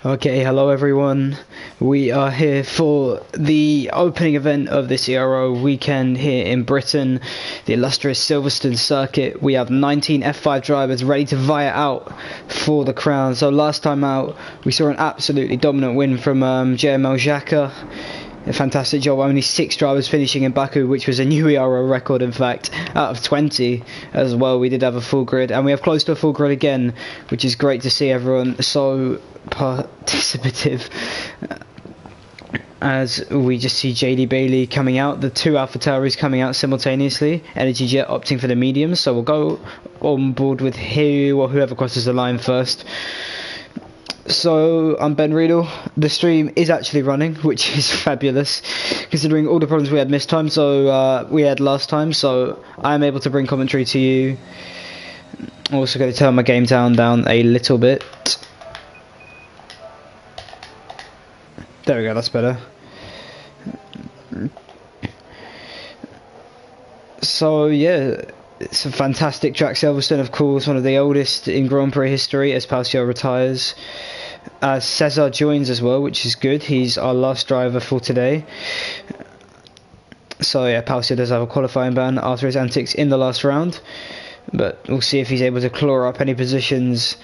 Okay, hello everyone. We are here for the opening event of this Ero weekend here in Britain, the illustrious Silverstone circuit. We have 19 F5 drivers ready to vie it out for the crown. So last time out, we saw an absolutely dominant win from JML Xhaka. A fantastic job. Only 6 drivers finishing in Baku, which was a new Ero record, in fact, out of 20 as well. We did have a full grid, and we have close to a full grid again, which is great to see everyone so participative. As we just see JD Bailey coming out, the 2 AlphaTauris coming out simultaneously, Energy Jet opting for the mediums, so we'll go on board with whoever crosses the line first. So I'm Ben Riedel. The stream is actually running, which is fabulous considering all the problems we had last time. So I'm able to bring commentary to you. I'm also going to turn my game down a little bit. There we go, that's better. So yeah, it's a fantastic track, Silverstone, of course, one of the oldest in Grand Prix history as Palcio retires. Cesar joins as well, which is good. He's our last driver for today. So yeah, Palcio does have a qualifying ban after his antics in the last round, but we'll see if he's able to claw up any positions,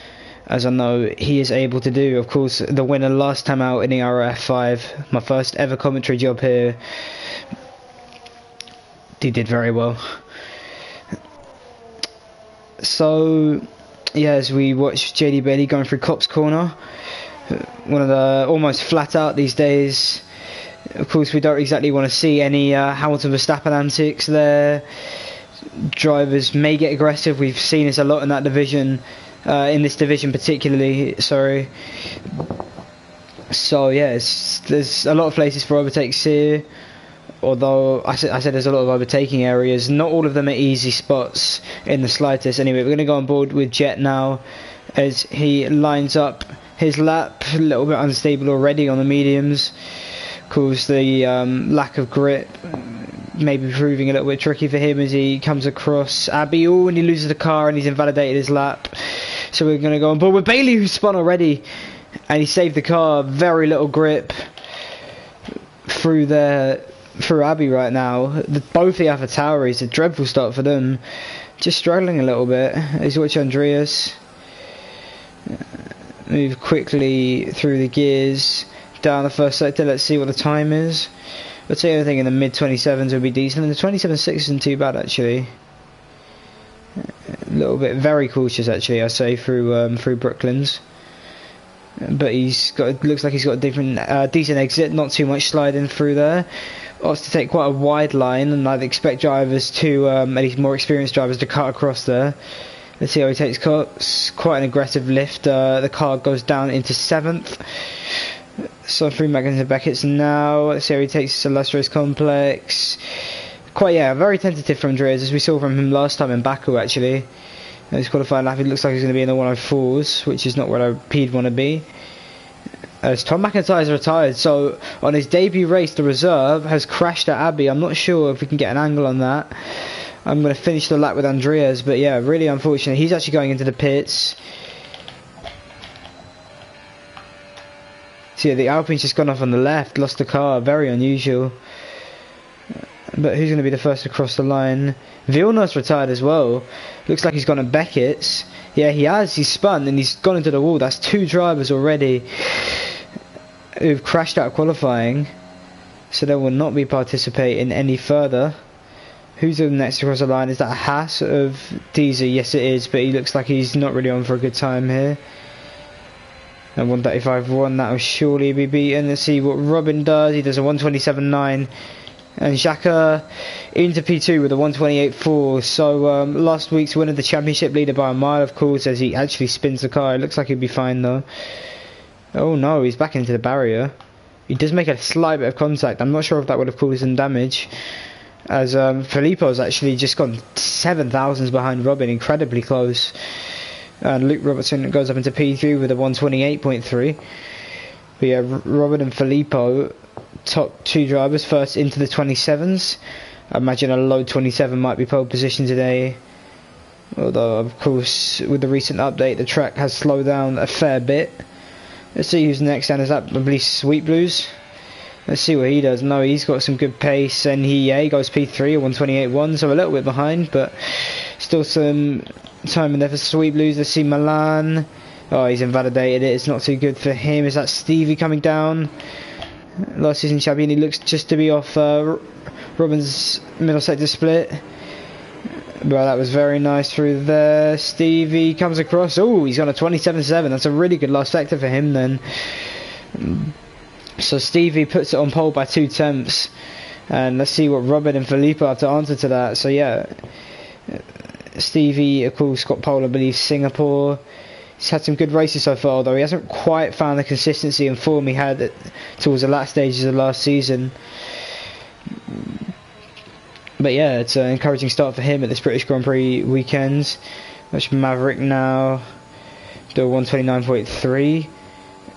as I know he is able to do. Of course, the winner last time out in the Ero F5, my first ever commentary job here, he did very well. So yeah, as we watch JD Bailey going through Copse Corner, one of the almost flat out these days. Of course, we don't exactly want to see any Hamilton Verstappen antics there. Drivers may get aggressive. We've seen this a lot in that division, in this division particularly. Sorry. So yeah, there's a lot of places for overtakes here. Although I said there's a lot of overtaking areas, not all of them are easy spots in the slightest. Anyway, we're going to go on board with Jet now as he lines up his lap. A little bit unstable already on the mediums, cause the lack of grip maybe proving a little bit tricky for him as he comes across Abbey. And he loses the car and he's invalidated his lap. So we're going to go on board with Bailey, who's spun already, and he saved the car. Very little grip through Abbey right now. Both the AlphaTauris, a dreadful start for them. Just struggling a little bit. As you watch Andreas move quickly through the gears down the first sector. Let's see what the time is. I'd say anything in the mid 27s would be decent, and the 27.6 isn't too bad actually. A little bit very cautious actually, I say, through Brooklands. But looks like he's got a different decent exit, not too much sliding through there. Ought to take quite a wide line, and I'd expect drivers to, at least more experienced drivers, to cut across there. Let's see how he takes cuts. Quite an aggressive lift. The car goes down into 7th. So through Magnus and Beckett's now. Let's see how he takes illustrious complex. Very tentative from Andreas, as we saw from him last time in Baku actually. His qualifying lap, it looks like he's going to be in the 104s, which is not where he'd want to be. As Tom McIntyre's retired, so on his debut race, the reserve has crashed at Abbey. I'm not sure if we can get an angle on that. I'm going to finish the lap with Andreas, but yeah, really unfortunate. He's actually going into the pits. So yeah, the Alpine's just gone off on the left, lost the car, very unusual. But who's going to be the first to cross the line? Villeneuve's retired as well. Looks like he's gone at Beckett's. Yeah, he has. He's spun and he's gone into the wall. That's 2 drivers already who've crashed out of qualifying. So they will not be participating any further. Who's the next to cross the line? Is that a Haas of Deezer? Yes, it is. But he looks like he's not really on for a good time here. And 135.1, that will surely be beaten. Let's see what Robin does. He does a 127.9. And Xhaka into P2 with a 128.4. So last week's winner, the championship leader by a mile, of course, as he actually spins the car. It looks like he'll be fine though. Oh no, he's back into the barrier. He does make a slight bit of contact. I'm not sure if that would have caused some damage, as Filippo's actually just gone 7,000s behind Robin, incredibly close. And Luke Robertson goes up into P3 with a 128.3. But yeah, Robin and Filippo, top 2 drivers, first into the 27s. I imagine a low 27 might be pole position today. Although, of course, with the recent update, the track has slowed down a fair bit. Let's see who's next, and is that, I believe, Sweet Blues. Let's see what he does. No, he's got some good pace, and he goes P3 or 128.1, so a little bit behind, but still some time in there for Sweet Blues. Let's see Milan. Oh, he's invalidated it. It's not too good for him. Is that Stevie coming down? Last season champion. He looks just to be off Robin's middle sector split. Well, that was very nice through there. Stevie comes across. Oh, he's got a 27.7. That's a really good last sector for him then. So Stevie puts it on pole by 2 tenths. And let's see what Robin and Filippo have to answer to that. So yeah, Stevie, of course, got pole, I believe, Singapore. He's had some good races so far, although he hasn't quite found the consistency and form he had towards the last stages of last season. But yeah, it's an encouraging start for him at this British Grand Prix weekend. Watch Maverick now, do a 129.3.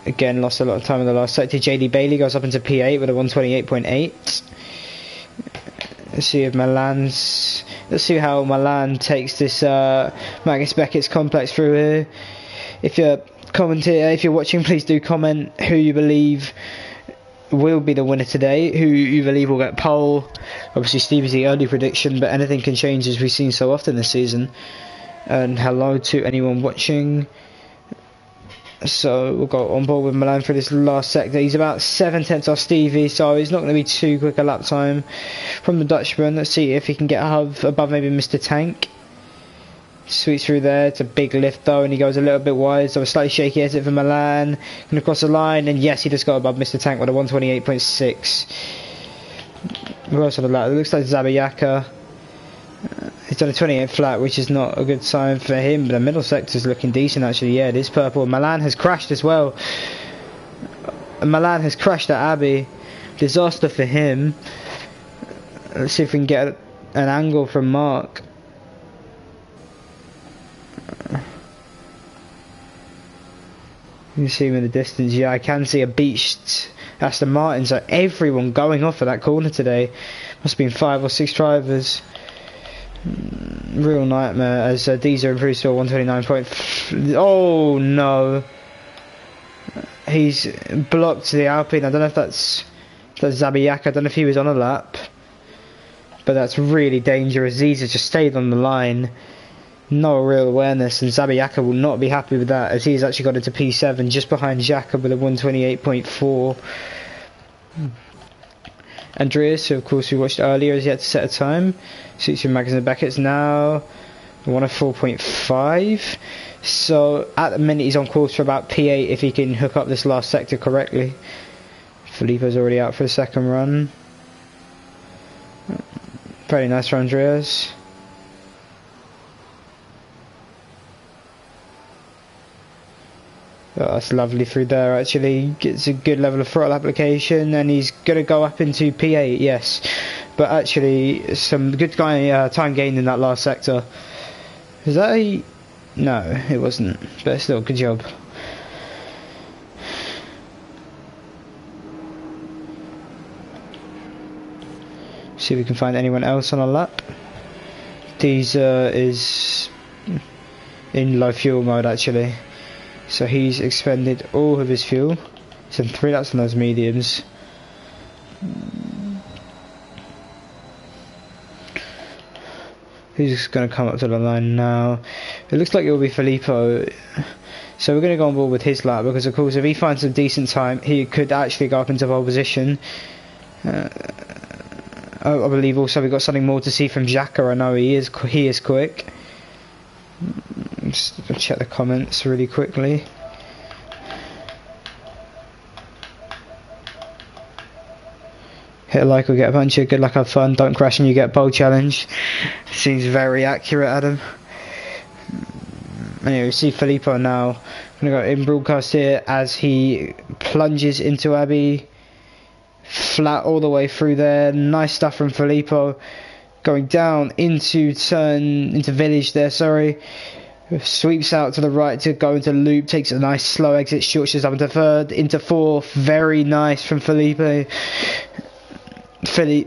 Again, lost a lot of time in the last sector. JD Bailey goes up into P8 with a 128.8. Let's see if let's see how Milan takes this Magnus Beckett's complex through here. If you're watching, please do comment who you believe will be the winner today, who you believe will get pole. Obviously Stevie's the early prediction, but anything can change, as we've seen so often this season. And hello to anyone watching. So we'll go on board with Milan for this last sector. He's about 7 tenths off Stevie, so he's not going to be too quick a lap time from the Dutchman. Let's see if he can get above maybe Mr. Tank. Sweeps through there. It's a big lift though, and he goes a little bit wide, so a slightly shaky exit for Milan. Going across the line, and yes, he just got above Mr. Tank with a 128.6. Who else on the lap? It looks like Zabayaka. He's done a 28 flat, which is not a good sign for him, but the middle sector's looking decent actually. Yeah, it is purple. Milan has crashed as well. Milan has crashed at Abbey. Disaster for him. Let's see if we can get an angle from Mark. You can see him in the distance. Yeah, I can see a beached Aston Martin, so everyone going off of that corner today. Must have been 5 or 6 drivers. Real nightmare as Diesel improves to a 129. Oh no, he's blocked the Alpine. I don't know if that's Zabiak. I don't know if he was on a lap, but that's really dangerous. These has just stayed on the line, no real awareness, and Zabiaka will not be happy with that, as he's actually got into P7 just behind Xhaka with a 128.4. Andreas, who of course we watched earlier, has yet to set a time. Suits your Magazine Beckett's now 104.5. So at the minute he's on course for about P8 if he can hook up this last sector correctly. Filippo's already out for the second run. Very nice for Andreas. Oh, that's lovely through there actually. Gets a good level of throttle application, and he's going to go up into P8, yes. But actually some good time gained in that last sector. Is that a... No, it wasn't, but still, good job. See if we can find anyone else on a lap. Deezer is in low fuel mode actually, so he's expended all of his fuel. He's done 3 laps on those mediums. Who's going to come up to the line now? It looks like it will be Filippo. So we're going to go on board with his lap, because of course if he finds some decent time he could actually go up into pole position. I believe also we've got something more to see from Xhaka. I know he is quick. Just check the comments really quickly. Hit a like or get a puncher. Good luck, have fun. Don't crash and you get pole challenge. Seems very accurate, Adam. Anyway, we see Filippo now. I'm going to go in broadcast here as he plunges into Abbey. Flat all the way through there. Nice stuff from Filippo. Going down into village there, sorry. Sweeps out to the right to go into loop. Takes a nice slow exit. Shorts up into third, into fourth. Very nice from Philippe,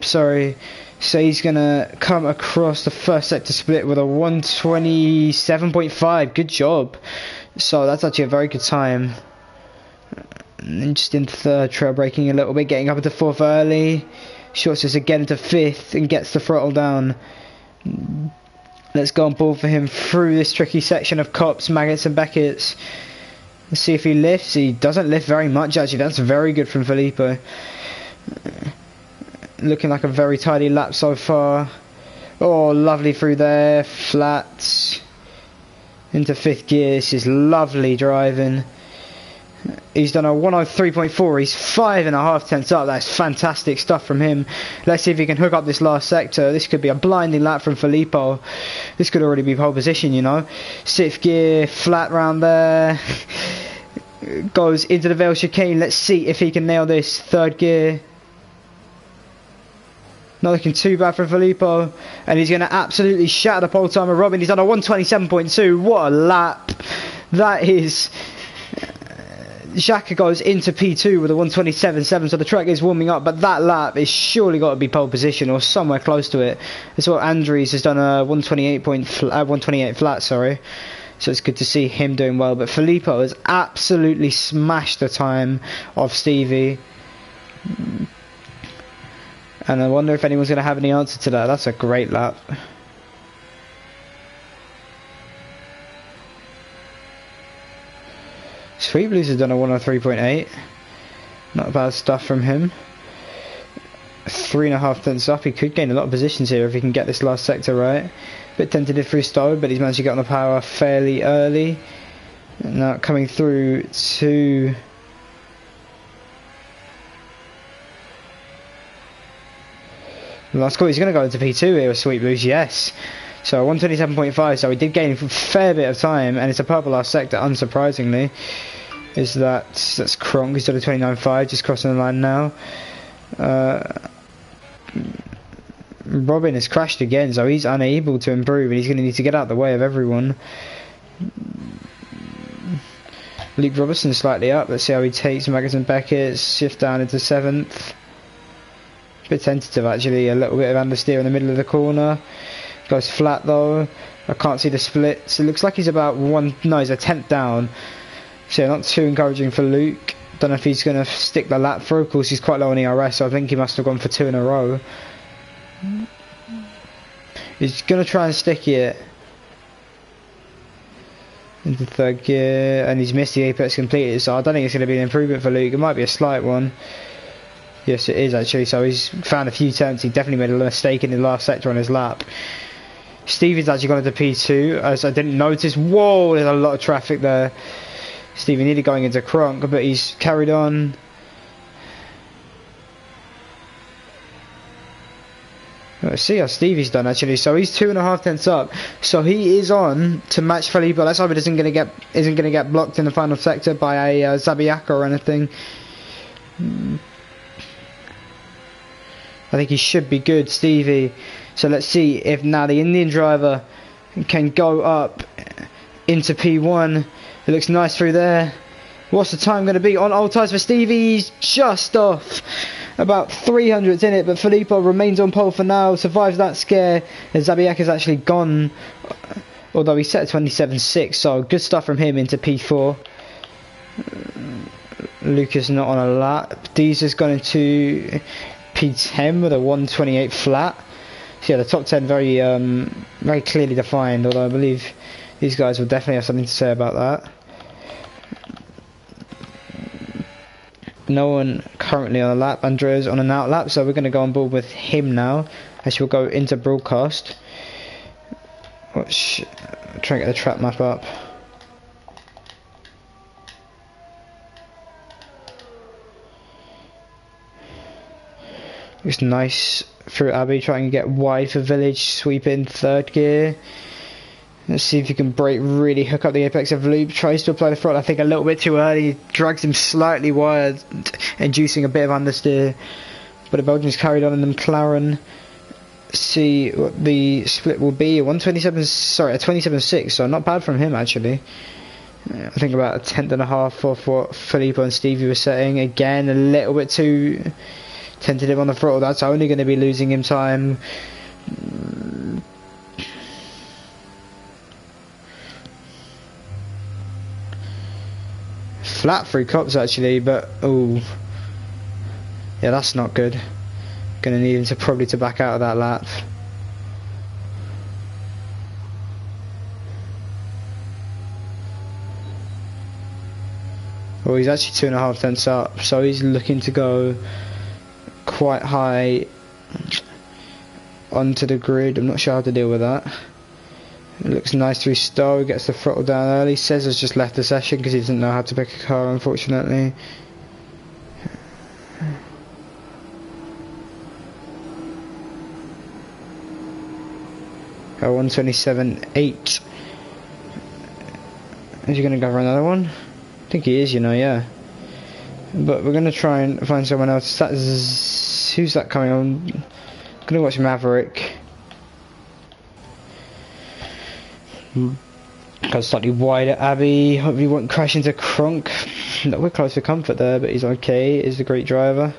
sorry. So he's going to come across the first sector split with a 127.5. Good job. So that's actually a very good time. And just into third, trail braking a little bit, getting up into fourth early. Shorts us again into fifth and gets the throttle down. Let's go on board for him through this tricky section of Kops, Maggots and Beckett's. Let's see if he lifts. He doesn't lift very much actually. That's very good from Filippo. Looking like a very tidy lap so far. Oh, lovely through there. Flats. Into fifth gear. This is lovely driving. He's done a 103.4. He's 5.5 tenths up. That's fantastic stuff from him. Let's see if he can hook up this last sector. This could be a blinding lap from Filippo. This could already be pole position, you know. Sixth gear, flat round there. Goes into the Vale chicane. Let's see if he can nail this. Third gear. Not looking too bad for Filippo. And he's going to absolutely shatter the pole time of Robin. He's done a 127.2. What a lap. That is... Xhaka goes into P2 with a 127.7, so the track is warming up, but that lap is surely got to be pole position or somewhere close to it. That's what Andries has done, a 128 flat, sorry. So it's good to see him doing well, but Filippo has absolutely smashed the time of Stevie. And I wonder if anyone's going to have any answer to that. That's a great lap. Sweet Blues has done a 103.8. Not bad stuff from him. 3.5 tenths up. He could gain a lot of positions here if he can get this last sector right. Bit tentative through Stowe, but he's managed to get on the power fairly early. Now coming through to... Last call, he's going to go into P2 here with Sweet Blues, yes. So 127.5, so he did gain a fair bit of time, and it's a purple last sector, unsurprisingly. That's Kronk, he's done a 29.5, just crossing the line now. Robin has crashed again, so he's unable to improve, and he's going to need to get out of the way of everyone. Luke Robertson slightly up, let's see how he takes Maggots and Beckett, shift down into 7th. Bit tentative actually, a little bit of understeer in the middle of the corner. Goes flat though. I can't see the splits. It looks like he's about he's a 10th down. So not too encouraging for Luke. Don't know if he's going to stick the lap through. Of course he's quite low on ERS, so I think he must have gone for 2 in a row. He's going to try and stick it into third gear, and he's missed the apex completely, so I don't think it's going to be an improvement for Luke. It might be a slight one. Yes, it is actually. So he's found a few turns. He definitely made a mistake in the last sector on his lap. Stevie's actually gone into P2, as I didn't notice. Whoa, there's a lot of traffic there. Stevie nearly going into Kronk, but he's carried on. Let's see how Stevie's done actually. So he's 2.5 tenths up. So he is on to match Filippo. Let's hope it isn't going to get blocked in the final sector by a Zabiaka or anything. I think he should be good, Stevie. So let's see if now the Indian driver can go up into P1. It looks nice through there. What's the time going to be on old tyres for Stevie? He's just off. About 300s in it, but Filippo remains on pole for now. Survives that scare. And Zabiaka's actually gone. Although he set a 27.6, so good stuff from him into P4. Lucas not on a lap. Dee's has gone into P10 with a 128 flat. So yeah, the top 10 very very clearly defined, although I believe these guys will definitely have something to say about that. No one currently on a lap. Andrea's on an out lap, so we're going to go on board with him now. As we'll go into broadcast. Try and get the track map up. Looks nice through Abbey, trying to get wide for Village, sweep in third gear. Let's see if you can brake, really hook up the apex of Loop. Tries to apply the throttle, I think a little bit too early. Drags him slightly wide, inducing a bit of understeer. But the Belgians carried on in the McLaren. See what the split will be. A 27.6, so not bad from him actually. I think about a 10.5 off what Filippo and Stevie were setting. Again, a little bit too tentative on the throttle. That's only going to be losing him time. flat 3 cops actually, but oh, yeah, that's not good. Gonna need him to probably to back out of that lap. Well, he's actually 2.5 tenths up, so he's looking to go quite high onto the grid. I'm not sure how to deal with that. It looks nice through Stowe, gets the throttle down early. Cesar's just left the session because he doesn't know how to pick a car, unfortunately. Oh, 127.8. Is he going to go for another one? I think he is, you know, yeah. But we're going to try and find someone else. Who's that coming on? I'm going to watch Maverick. Got slightly wider Abbey. Hopefully he won't crash into Kronk. No, we're close to comfort there, but he's okay. He's a great driver.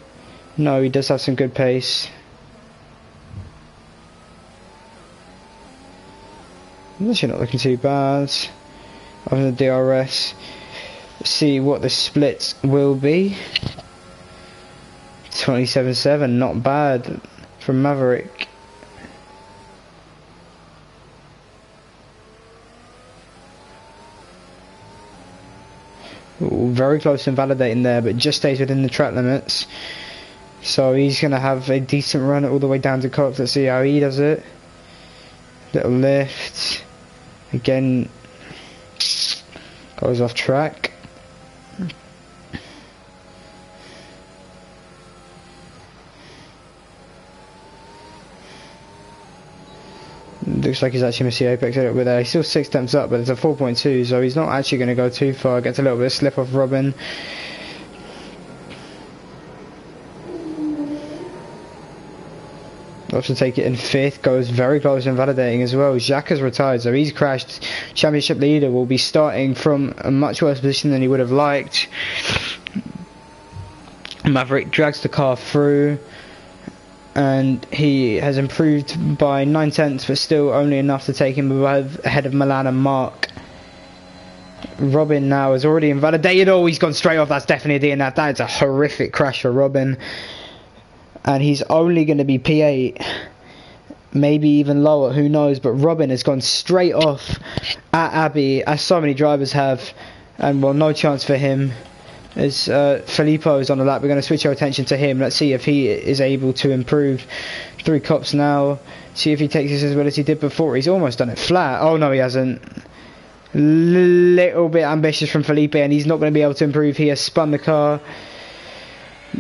No, he does have some good pace. I'm actually not looking too bad. Other than the DRS. Let's see what the splits will be. 27.7, not bad from Maverick. Ooh, very close to invalidating there, but just stays within the track limits. So he's going to have a decent run all the way down to Cox. Let's see how he does it. Little lift. Again, goes off track. Looks like he's actually missed the apex a little bit there. He's still 6 tenths up, but it's a 4.2, so he's not actually going to go too far. Gets a little bit of slip off Robin. Opts to take it in 5th, goes very close to invalidating as well. Jacques has retired, so he's crashed. Championship leader will be starting from a much worse position than he would have liked. Maverick drags the car through, and he has improved by 9 tenths, but still only enough to take him ahead of Milan and Mark. Robin now has already invalidated. Oh, he's gone straight off. That's definitely a DNF. That is a horrific crash for Robin. And he's only going to be P8, maybe even lower, who knows. But Robin has gone straight off at Abbey, as so many drivers have. And well, no chance for him. As Filippo is on the lap, we're going to switch our attention to him. Let's see if he is able to improve. 3 cops now. See if he takes this as well as he did before. He's almost done it flat. Oh no, he hasn't. Little bit ambitious from Felipe, and he's not going to be able to improve. He has spun the car.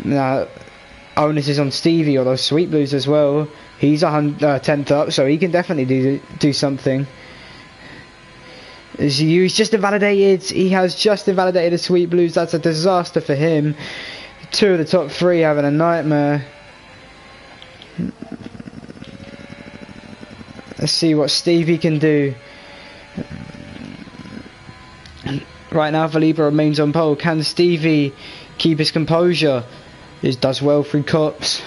Now, onus is on Stevie, or those Sweet Blues as well. He's 10th up, so he can definitely do something. He's just invalidated. He has just invalidated the Sweet Blues. That's a disaster for him. 2 of the top 3 having a nightmare. Let's see what Stevie can do. Right now, Felipe remains on pole. Can Stevie keep his composure? He does well through cops.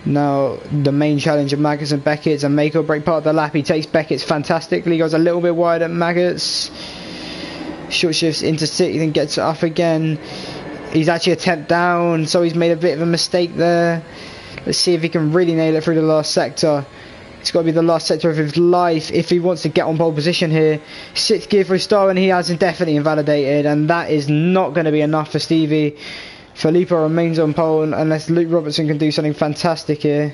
Now the main challenge of Maggots and Beckett's, a make or break part of the lap. He takes Beckett's fantastically, goes a little bit wide at Maggots. Short shifts into 6th and gets it up again. He's actually a tenth down, so he's made a bit of a mistake there. Let's see if he can really nail it through the last sector. It's got to be the last sector of his life if he wants to get on pole position here. 6th gear for Star, and he has definitely invalidated, and that is not going to be enough for Stevie. Filippo remains on pole unless Luke Robertson can do something fantastic here.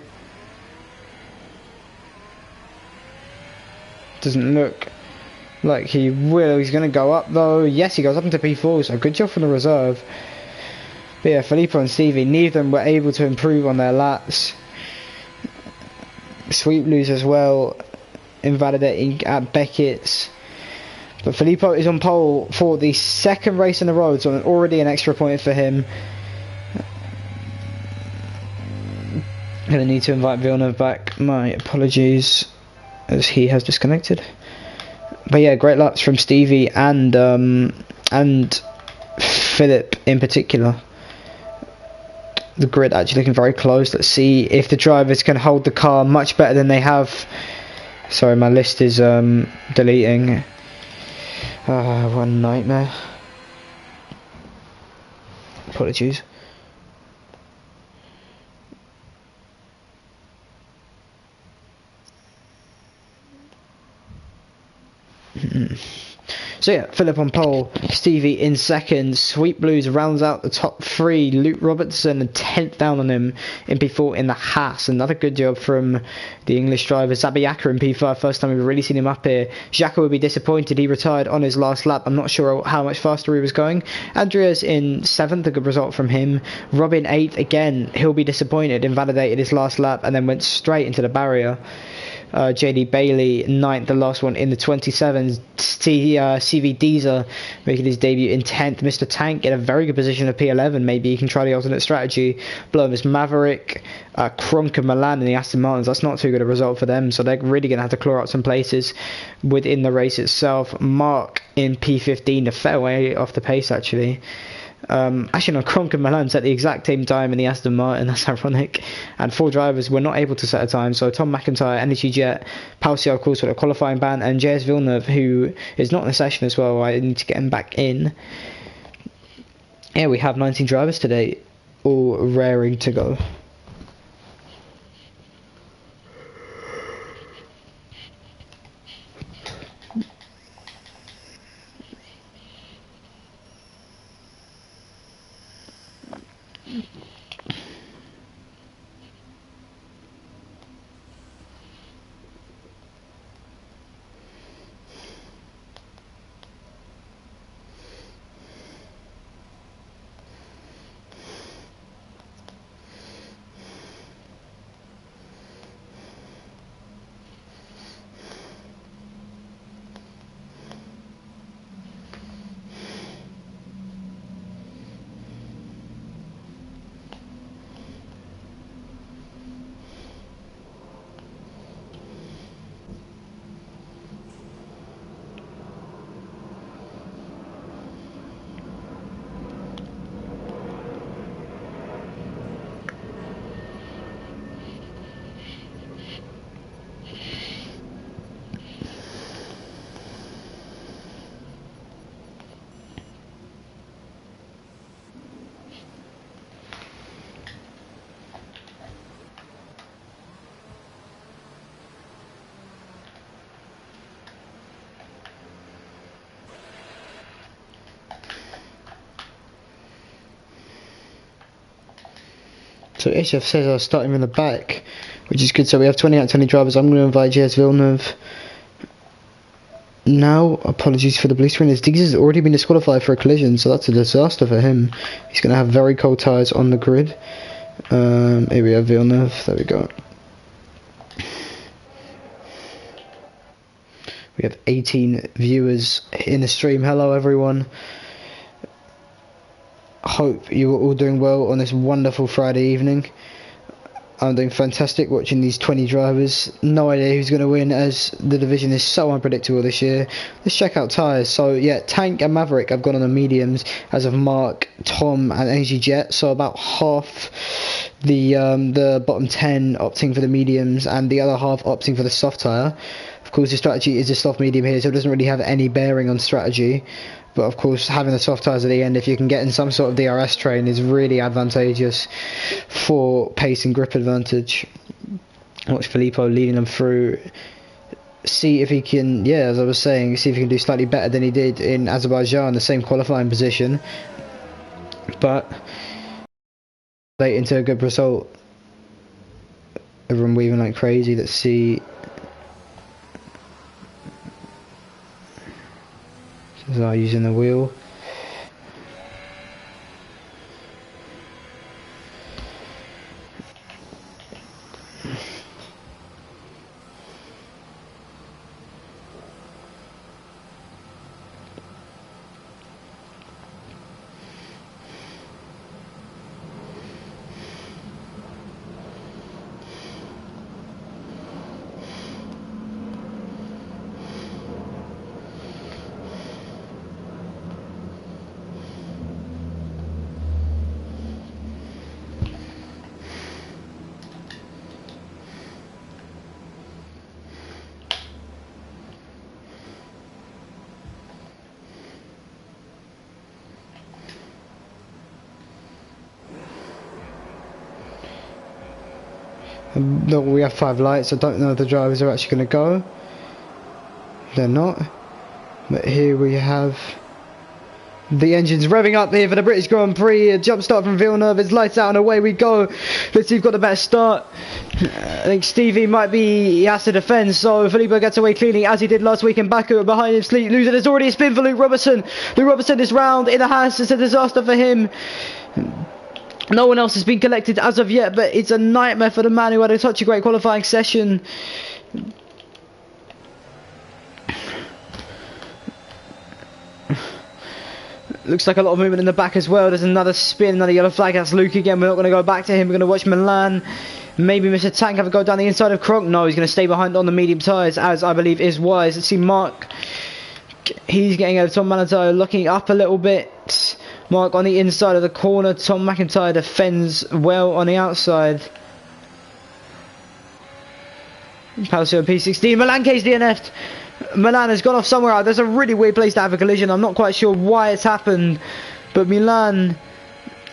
Doesn't look like he will. He's going to go up though. Yes, he goes up into P4, so good job from the reserve. But yeah, Filippo and Stevie, neither of them were able to improve on their laps. Sweet Blues as well, invalidating at Beckett's. But Filippo is on pole for the 2nd race in a road, so already an extra point for him. Gonna need to invite Villeneuve back. My apologies, as he has disconnected. But yeah, great laps from Stevie and Philip in particular. The grid actually looking very close. Let's see if the drivers can hold the car much better than they have. Sorry, my list is deleting. What a nightmare. Apologies. So yeah, Philip on pole, Stevie in second, Sweet Blues rounds out the top three, Luke Robertson 10th down on him in P4 in the Haas. Another good job from the English driver, Zabiaka in P5, first time we've really seen him up here. Xhaka would be disappointed, he retired on his last lap, I'm not sure how much faster he was going. Andreas in 7th, a good result from him. Robin 8th, again, he'll be disappointed, invalidated his last lap and then went straight into the barrier. JD Bailey 9th, the last one in the 27. CV Deezer making his debut in 10th. Mr. Tank in a very good position of P11. Maybe he can try the alternate strategy. Below him is Maverick, Kronk and Milan in the Aston Martins. That's not too good a result for them, so they're really going to have to claw out some places within the race itself. Mark in P15, a fair way off the pace actually. Actually no, Kronk and Milan set the exact same time in the Aston Martin, that's ironic, and 4 drivers were not able to set a time, so Tom McIntyre, Energy Jet, Palcier of course with a qualifying ban, and JS Villeneuve, who is not in the session as well. I need to get him back in. Yeah, we have 19 drivers today, all raring to go. So HF says I was starting from the back, which is good. So we have 20 out of 20 drivers. I'm going to invite JS Villeneuve now. Apologies for the blue screen. His Diggs has already been disqualified for a collision, so that's a disaster for him. He's going to have very cold tyres on the grid. Here we have Villeneuve. There we go. We have 18 viewers in the stream. Hello everyone. Hope you are all doing well on this wonderful Friday evening. I'm doing fantastic watching these 20 drivers. No idea who's going to win, as the division is so unpredictable this year. Let's check out tyres. So yeah, Tank and Maverick have gone on the mediums, as of Mark, Tom and Energy Jet. So about half the bottom 10 opting for the mediums and the other half opting for the soft tyre. Of course the strategy is a soft medium here, so it doesn't really have any bearing on strategy. But of course, having the soft tyres at the end, if you can get in some sort of DRS train, is really advantageous for pace and grip advantage. Watch Filippo leading them through. See if he can, yeah, as I was saying, see if he can do slightly better than he did in Azerbaijan, the same qualifying position. But late into a good result. Everyone weaving like crazy. Let's see. So using the wheel. No, we have 5 lights. I don't know if the drivers are actually going to go. They're not. But here we have the engines revving up here for the British Grand Prix. A jump start from Villeneuve. It's lights out and away we go. Let's see who's got the better start. I think Stevie might be, he has to defend, so Filippo gets away cleanly as he did last week in Baku. Behind him, Sleep Loser. There's already a spin for Luke Robertson. Luke Robertson this round in the Haas. It's a disaster for him. No one else has been collected as of yet, but it's a nightmare for the man who had such a great qualifying session. Looks like a lot of movement in the back as well. There's another spin, another yellow flag. That's Luke again. We're not going to go back to him. We're going to watch Milan. Maybe Mr. Tank have a go down the inside of Kronk. No, he's going to stay behind on the medium tyres, as I believe is wise. Let's see Mark. He's getting over Tom McIntyre, looking up a little bit. Mark on the inside of the corner. Tom McIntyre defends well on the outside. Palsio P16. Milan K's DNF'd. Milan has gone off somewhere. There's a really weird place to have a collision. I'm not quite sure why it's happened, but Milan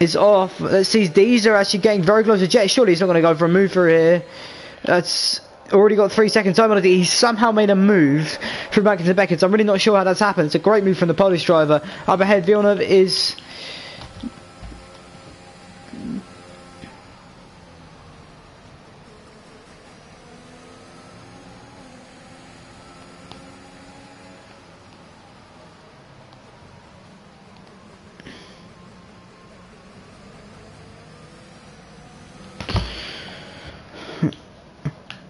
is off. Let's see, these are actually getting very close to Jet. Surely he's not going to go for a move through here. That's already got 3 second time on it. He somehow made a move from back into Beckett. I'm really not sure how that's happened. It's a great move from the Polish driver. Up ahead, Villeneuve is...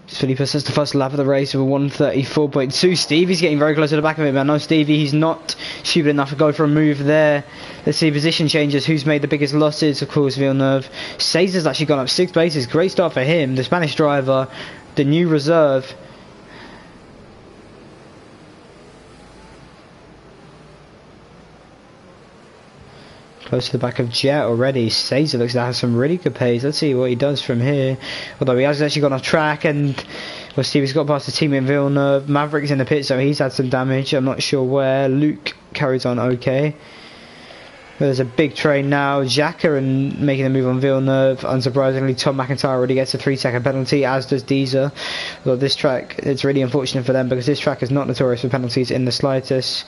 Felipe says the first lap of the race with a 134.2. Stevie's getting very close to the back of him. I know Stevie, he's not stupid enough to go for a move there. Let's see position changes. Who's made the biggest losses? Of course, Villeneuve. Cesar's actually gone up 6 places. Great start for him. The Spanish driver, the new reserve. Close to the back of Jet already. Cesar looks to have some really good pace. Let's see what he does from here. Although he has actually gone off track, and well, Stevie's got past the team in Villeneuve. Maverick's in the pit, so he's had some damage. I'm not sure where. Luke carries on okay. But there's a big train now. Xhaka and making a move on Villeneuve. Unsurprisingly, Tom McIntyre already gets a 3 second penalty, as does Deezer. Although this track, it's really unfortunate for them because this track is not notorious for penalties in the slightest.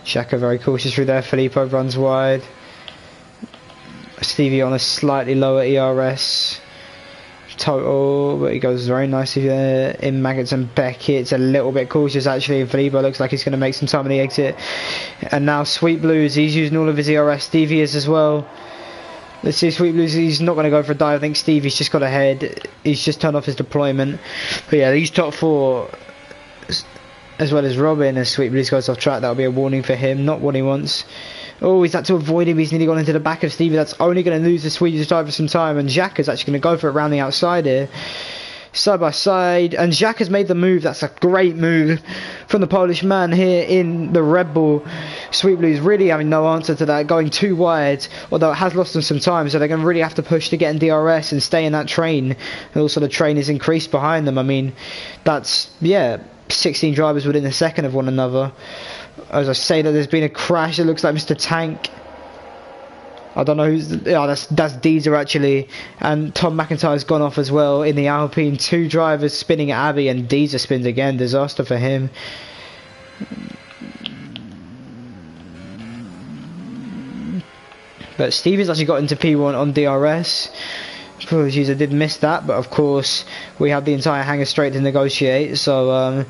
Xhaka very cautious through there. Filippo runs wide. Stevie on a slightly lower ERS total, but he goes very nicely there. In Maggots and Beckett's a little bit cautious actually. Filippo looks like he's going to make some time on the exit. And now Sweet Blues, he's using all of his ERS. Stevie is as well. Let's see, Sweet Blues, he's not going to go for a dive. I think Stevie's just got ahead. He's just turned off his deployment. But yeah, these top 4, as well as Robin, as Sweet Blues goes off track, that'll be a warning for him. Not what he wants. Oh, he's had to avoid him. He's nearly gone into the back of Stevie. That's only going to lose the Swedish driver some time. And Xhaka's actually going to go for it around the outside here. Side by side. And Xhaka's made the move. That's a great move from the Polish man here in the Red Bull. Sweet Blues really having no answer to that. Going too wide. Although it has lost them some time. So they're going to really have to push to get in DRS and stay in that train. And also the train is increased behind them. I mean, that's, yeah, 16 drivers within a second of one another. As I say that there's been a crash. It looks like Mr. Tank. I don't know who's... Yeah, that's Deezer actually. And Tom McIntyre's gone off as well in the Alpine. 2 drivers spinning at Abbey, and Deezer spins again. Disaster for him. But Stevie's actually got into P1 on DRS. Apologies, I did miss that. But of course, we have the entire hangar straight to negotiate. So...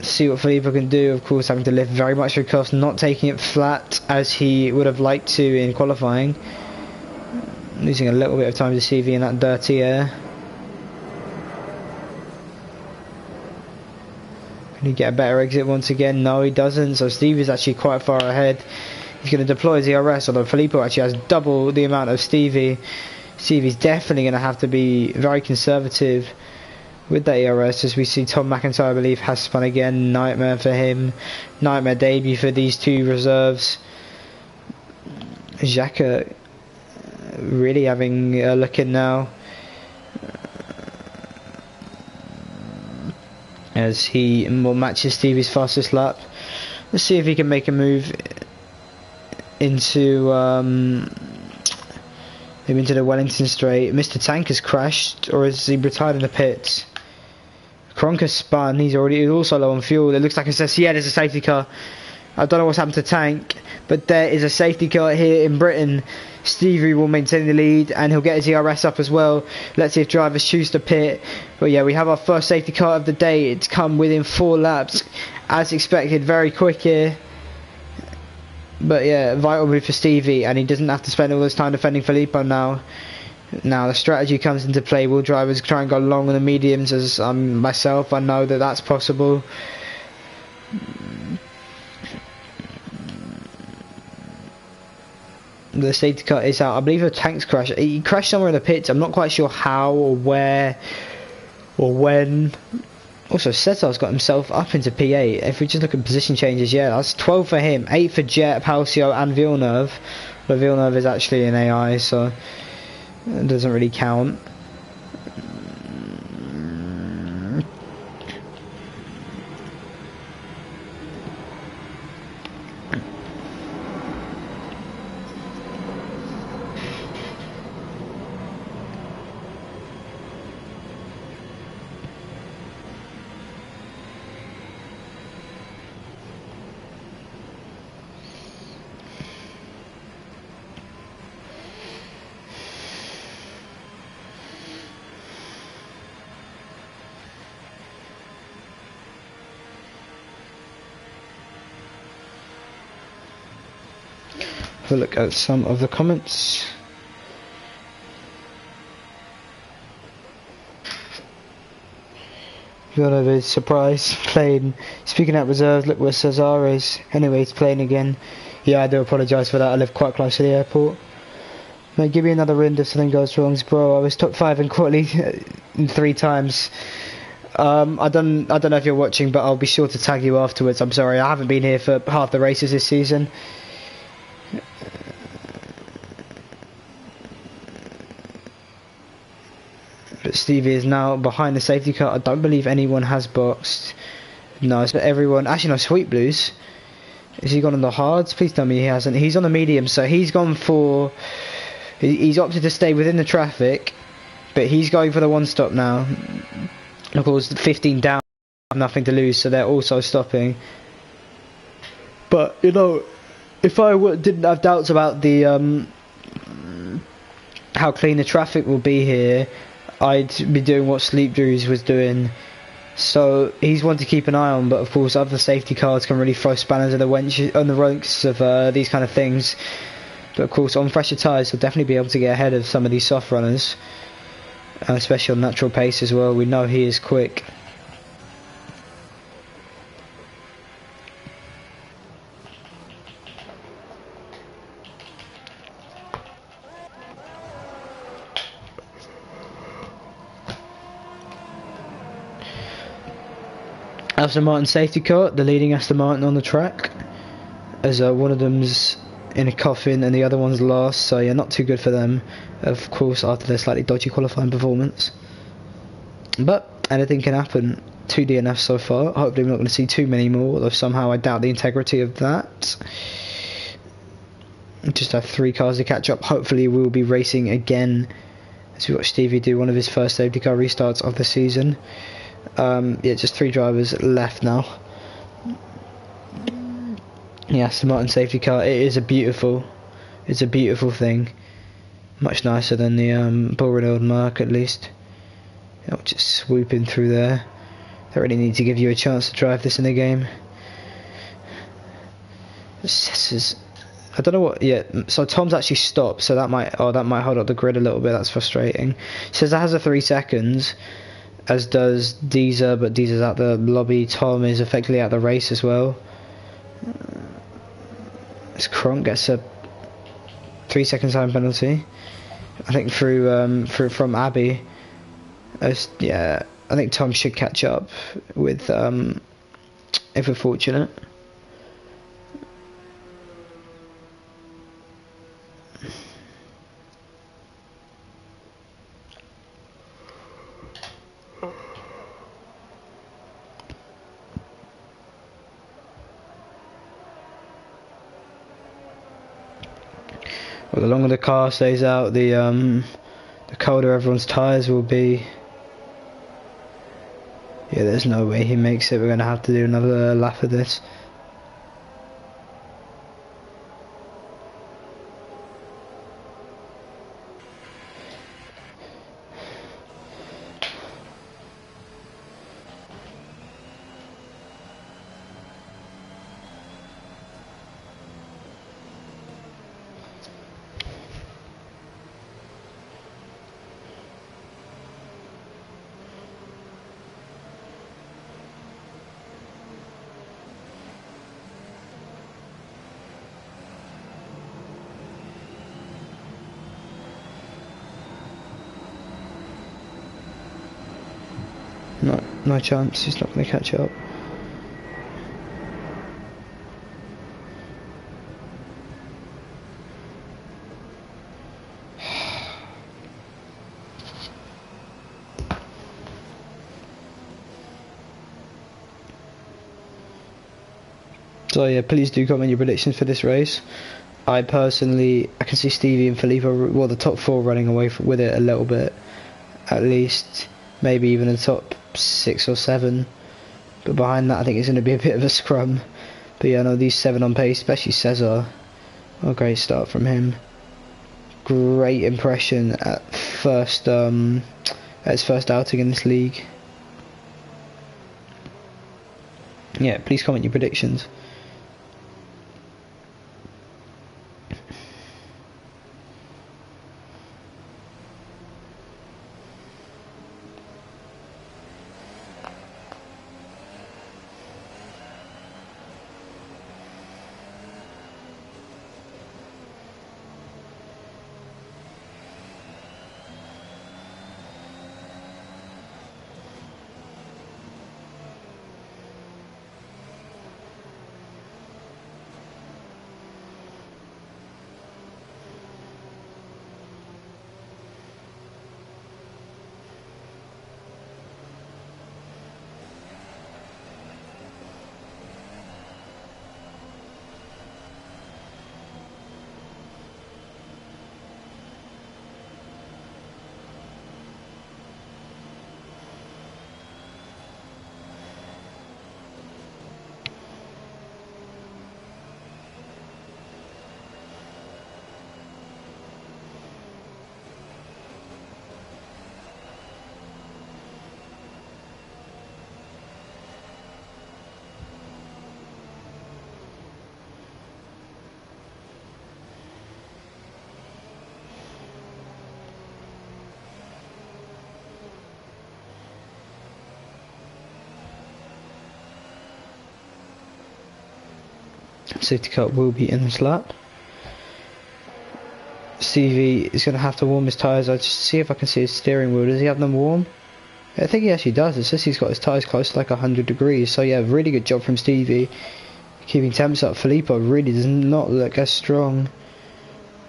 see what Filippo can do. Of course, having to lift very much of cost, not taking it flat as he would have liked to in qualifying. Losing a little bit of time to CV in that dirty air. Can he get a better exit once again? No, he doesn't. So Stevie's actually quite far ahead. He's going to deploy his ERS, although Filippo actually has double the amount of Stevie. Stevie's definitely going to have to be very conservative with that ERS, as we see Tom McIntyre, I believe, has spun again. Nightmare for him. Nightmare debut for these 2 reserves. Xhaka really having a look in now, as he matches Stevie's fastest lap. Let's see if he can make a move into Maybe into the Wellington straight. Mr. Tank has crashed, or is he retired in the pits? Kronk spun. He's also low on fuel. It looks like it says, yeah, there's a safety car. I don't know what's happened to Tank, but there is a safety car here in Britain. Stevie will maintain the lead, and he'll get his ERS up as well. Let's see if drivers choose to pit. But yeah, we have our first safety car of the day. It's come within 4 laps, as expected. Very quick here. But yeah, vital move for Stevie, and he doesn't have to spend all this time defending Filippo now. Now the strategy comes into play. Will drivers try and go long on the mediums? As myself, I know that that's possible. The safety car is out. I believe a Tank's crash. He crashed somewhere in the pits. I'm not quite sure how or where or when. Also, Setar's got himself up into P8. If we just look at position changes, yeah, that's 12 for him, 8 for Jet, Palcio and Villeneuve. But Villeneuve is actually an AI, so it doesn't really count. Have a look at some of the comments. Villeneuve is surprised, playing. Speaking at reserves, look where Cesar is. Anyway, he's playing again. Yeah, I do apologise for that. I live quite close to the airport. Mate, give me another wind if something goes wrong, bro. I was top 5 in quali 3 times. I don't know if you're watching, but I'll be sure to tag you afterwards. I'm sorry, I haven't been here for half the races this season. But Stevie is now behind the safety car. I don't believe anyone has boxed. No, it's everyone. Actually, no, Sweet Blues. Has he gone on the hards? Please tell me he hasn't. He's on the medium, so he's gone for. He's opted to stay within the traffic, but he's going for the one stop now. Of course, 15 down, nothing to lose, so they're also stopping. But you know, if I didn't have doubts about the how clean the traffic will be here, I'd be doing what Sleep Drews was doing. So he's one to keep an eye on, but of course other safety cars can really throw spanners in the ranks of these kind of things. But of course on fresher tyres he'll definitely be able to get ahead of some of these soft runners, especially on natural pace as well. We know he is quick. Aston Martin safety car, the leading Aston Martin on the track, as one of them's in a coffin and the other one's last, so yeah, not too good for them, of course, after their slightly dodgy qualifying performance. But anything can happen. 2 DNFs so far. Hopefully we're not going to see too many more, although somehow I doubt the integrity of that. Just have 3 cars to catch up. Hopefully we'll be racing again as we watch Stevie do one of his first safety car restarts of the season. Yeah, just 3 drivers left now. Yeah, Aston Martin safety car. It's a beautiful thing. Much nicer than the Bull Merc, at least. You know, just swooping through there. They really need to give you a chance to drive this in the game. This is, I don't know what. Yeah, so Tom's actually stopped, so that might hold up the grid a little bit. That's frustrating. It says that has a 3 seconds. As does Deezer, but Deezer's out the lobby. Tom is effectively out the race as well. As Kronk gets a 3 second time penalty, I think from Abbey. Yeah, I think Tom should catch up with if we're fortunate. Well, the longer the car stays out, the colder everyone's tyres will be. Yeah, there's no way he makes it. We're going to have to do another lap of this. No chance, he's not going to catch up. So yeah, please do comment your predictions for this race. I can see Stevie and Filippo, well, the top 4 running away with it a little bit, at least, maybe even the top 6 or 7, but behind that I think it's going to be a bit of a scrum. But yeah, no, these 7 on pace, especially Cesar, a great start from him. Great impression at his first outing in this league. Yeah, please comment your predictions. Safety car will be in this lap. Stevie is going to have to warm his tyres. I'll just see if I can see his steering wheel. Does he have them warm? I think he actually does. It says he's got his tyres close to like 100 degrees. So yeah, really good job from Stevie. Keeping temps up. Filippo really does not look as strong.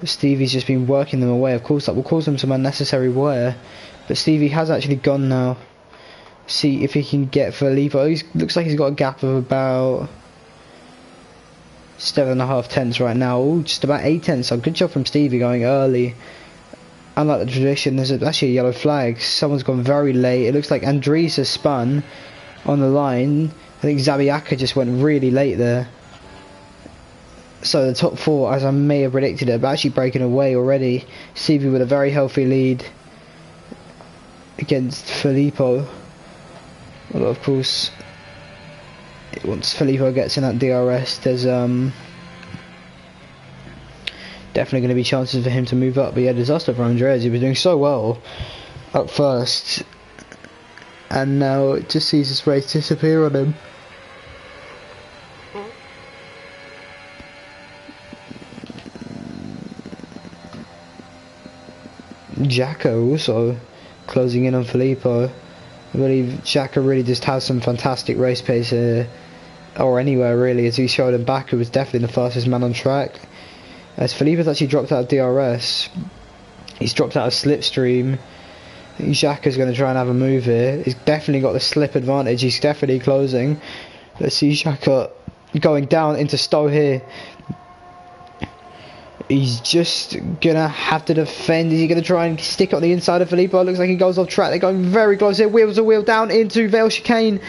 Stevie's just been working them away. Of course, that will cause them some unnecessary wear. But Stevie has actually gone now. See if he can get Filippo. Looks like he's got a gap of about 7.5 tenths right now. Ooh, just about 8 tenths. So good job from Stevie going early. Unlike the tradition, there's actually a yellow flag. Someone's gone very late. It looks like Andres has spun on the line. I think Zabiaka just went really late there. So the top 4, as I may have predicted it, but actually breaking away already. Stevie with a very healthy lead against Filippo. Well, of course, once Filippo gets in that DRS, there's definitely going to be chances for him to move up. But yeah, disaster for Andres. He was doing so well up first, and now it just sees his race disappear on him. Jacko also closing in on Filippo. I believe Jacko really just has some fantastic race pace here, or anywhere really, as he showed him back. It was definitely the fastest man on track. As Filippo's actually dropped out of DRS, he's dropped out of slipstream. I think Jacko's going to try and have a move here. He's definitely got the slip advantage. He's definitely closing. Let's see Jacko going down into Stowe here. He's just gonna have to defend. Is he gonna try and stick on the inside of Filippo? Looks like he goes off track. They're going very close here. Wheels to wheel down into Vale chicane.